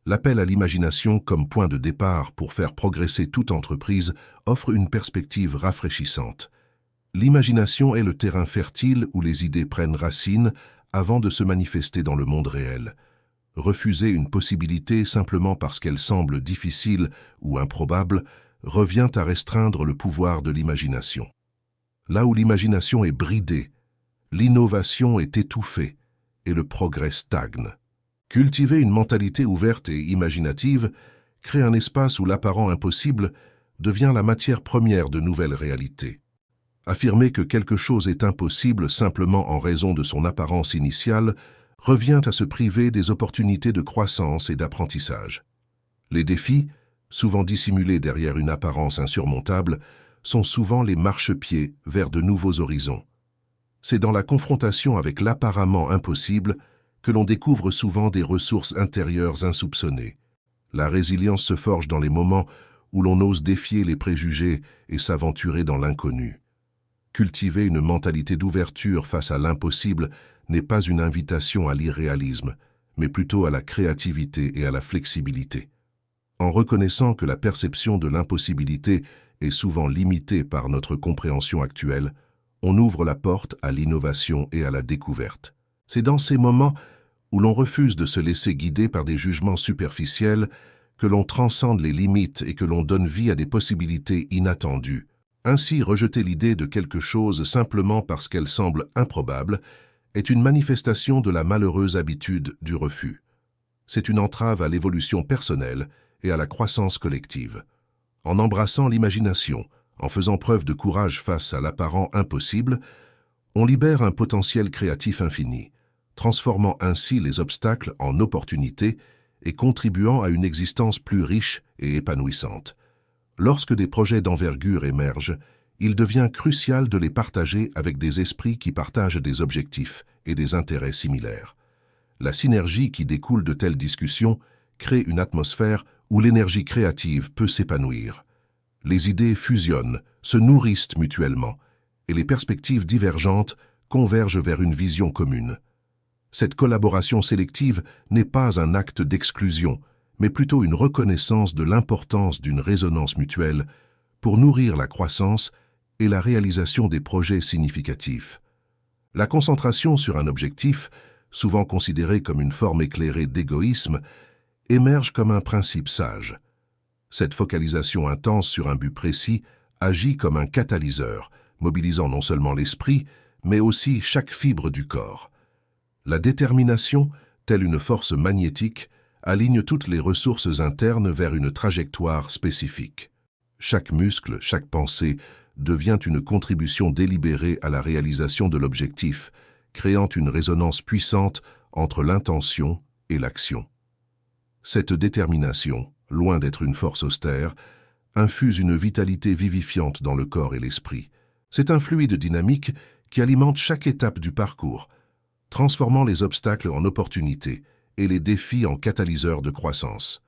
L'appel à l'imagination comme point de départ pour faire progresser toute entreprise offre une perspective rafraîchissante. L'imagination est le terrain fertile où les idées prennent racine avant de se manifester dans le monde réel. Refuser une possibilité simplement parce qu'elle semble difficile ou improbable revient à restreindre le pouvoir de l'imagination. Là où l'imagination est bridée, l'innovation est étouffée et le progrès stagne. Cultiver une mentalité ouverte et imaginative crée un espace où l'apparent impossible devient la matière première de nouvelles réalités. Affirmer que quelque chose est impossible simplement en raison de son apparence initiale revient à se priver des opportunités de croissance et d'apprentissage. Les défis, souvent dissimulés derrière une apparence insurmontable, sont souvent les marchepieds vers de nouveaux horizons. C'est dans la confrontation avec l'apparemment impossible que l'on découvre souvent des ressources intérieures insoupçonnées. La résilience se forge dans les moments où l'on ose défier les préjugés et s'aventurer dans l'inconnu. Cultiver une mentalité d'ouverture face à l'impossible n'est pas une invitation à l'irréalisme, mais plutôt à la créativité et à la flexibilité. En reconnaissant que la perception de l'impossibilité est souvent limitée par notre compréhension actuelle, on ouvre la porte à l'innovation et à la découverte. C'est dans ces moments où l'on refuse de se laisser guider par des jugements superficiels que l'on transcende les limites et que l'on donne vie à des possibilités inattendues. Ainsi, rejeter l'idée de quelque chose simplement parce qu'elle semble improbable est une manifestation de la malheureuse habitude du refus. C'est une entrave à l'évolution personnelle et à la croissance collective. En embrassant l'imagination, en faisant preuve de courage face à l'apparent impossible, on libère un potentiel créatif infini, transformant ainsi les obstacles en opportunités et contribuant à une existence plus riche et épanouissante. Lorsque des projets d'envergure émergent, il devient crucial de les partager avec des esprits qui partagent des objectifs et des intérêts similaires. La synergie qui découle de telles discussions crée une atmosphère où l'énergie créative peut s'épanouir. Les idées fusionnent, se nourrissent mutuellement, et les perspectives divergentes convergent vers une vision commune. Cette collaboration sélective n'est pas un acte d'exclusion, mais plutôt une reconnaissance de l'importance d'une résonance mutuelle pour nourrir la croissance et la réalisation des projets significatifs. La concentration sur un objectif, souvent considéré comme une forme éclairée d'égoïsme, émerge comme un principe sage. Cette focalisation intense sur un but précis agit comme un catalyseur, mobilisant non seulement l'esprit, mais aussi chaque fibre du corps. La détermination, telle une force magnétique, aligne toutes les ressources internes vers une trajectoire spécifique. Chaque muscle, chaque pensée devient une contribution délibérée à la réalisation de l'objectif, créant une résonance puissante entre l'intention et l'action. Cette détermination, loin d'être une force austère, infuse une vitalité vivifiante dans le corps et l'esprit. C'est un fluide dynamique qui alimente chaque étape du parcours, transformant les obstacles en opportunités et les défis en catalyseurs de croissance.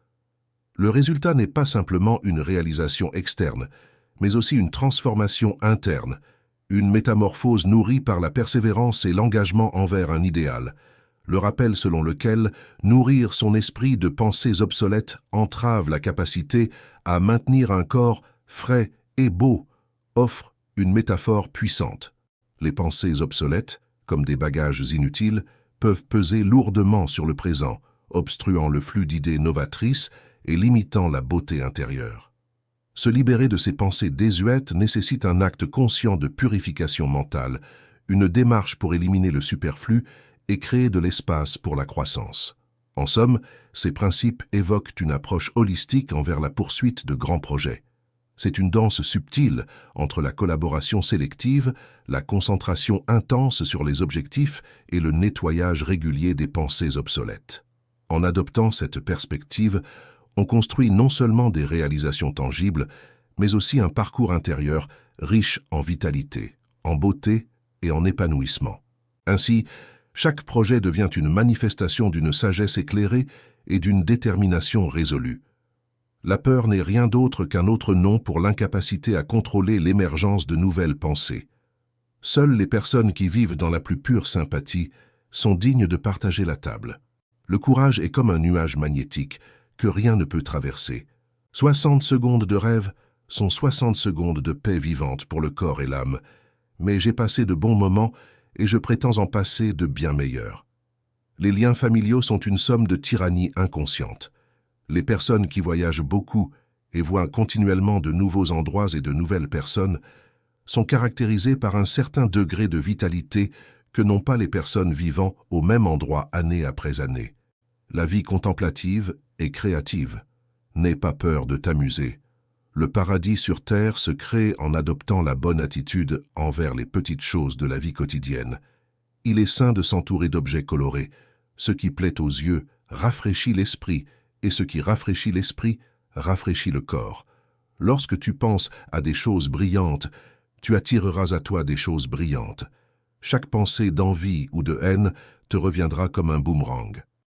Le résultat n'est pas simplement une réalisation externe, mais aussi une transformation interne, une métamorphose nourrie par la persévérance et l'engagement envers un idéal, le rappel selon lequel nourrir son esprit de pensées obsolètes entrave la capacité à maintenir un corps frais et beau, offre une métaphore puissante. Les pensées obsolètes, comme des bagages inutiles, peuvent peser lourdement sur le présent, obstruant le flux d'idées novatrices et limitant la beauté intérieure. Se libérer de ces pensées désuètes nécessite un acte conscient de purification mentale, une démarche pour éliminer le superflu et créer de l'espace pour la croissance. En somme, ces principes évoquent une approche holistique envers la poursuite de grands projets. C'est une danse subtile entre la collaboration sélective, la concentration intense sur les objectifs et le nettoyage régulier des pensées obsolètes. En adoptant cette perspective, on construit non seulement des réalisations tangibles, mais aussi un parcours intérieur riche en vitalité, en beauté et en épanouissement. Ainsi, chaque projet devient une manifestation d'une sagesse éclairée et d'une détermination résolue. La peur n'est rien d'autre qu'un autre nom pour l'incapacité à contrôler l'émergence de nouvelles pensées. Seules les personnes qui vivent dans la plus pure sympathie sont dignes de partager la table. Le courage est comme un nuage magnétique que rien ne peut traverser. 60 secondes de rêve sont 60 secondes de paix vivante pour le corps et l'âme, mais j'ai passé de bons moments et je prétends en passer de bien meilleurs. Les liens familiaux sont une somme de tyrannie inconsciente. Les personnes qui voyagent beaucoup et voient continuellement de nouveaux endroits et de nouvelles personnes sont caractérisées par un certain degré de vitalité que n'ont pas les personnes vivant au même endroit année après année. La vie contemplative et créative. N'aie pas peur de t'amuser. Le paradis sur terre se crée en adoptant la bonne attitude envers les petites choses de la vie quotidienne. Il est sain de s'entourer d'objets colorés. Ce qui plaît aux yeux rafraîchit l'esprit, et ce qui rafraîchit l'esprit rafraîchit le corps. Lorsque tu penses à des choses brillantes, tu attireras à toi des choses brillantes. Chaque pensée d'envie ou de haine te reviendra comme un boomerang.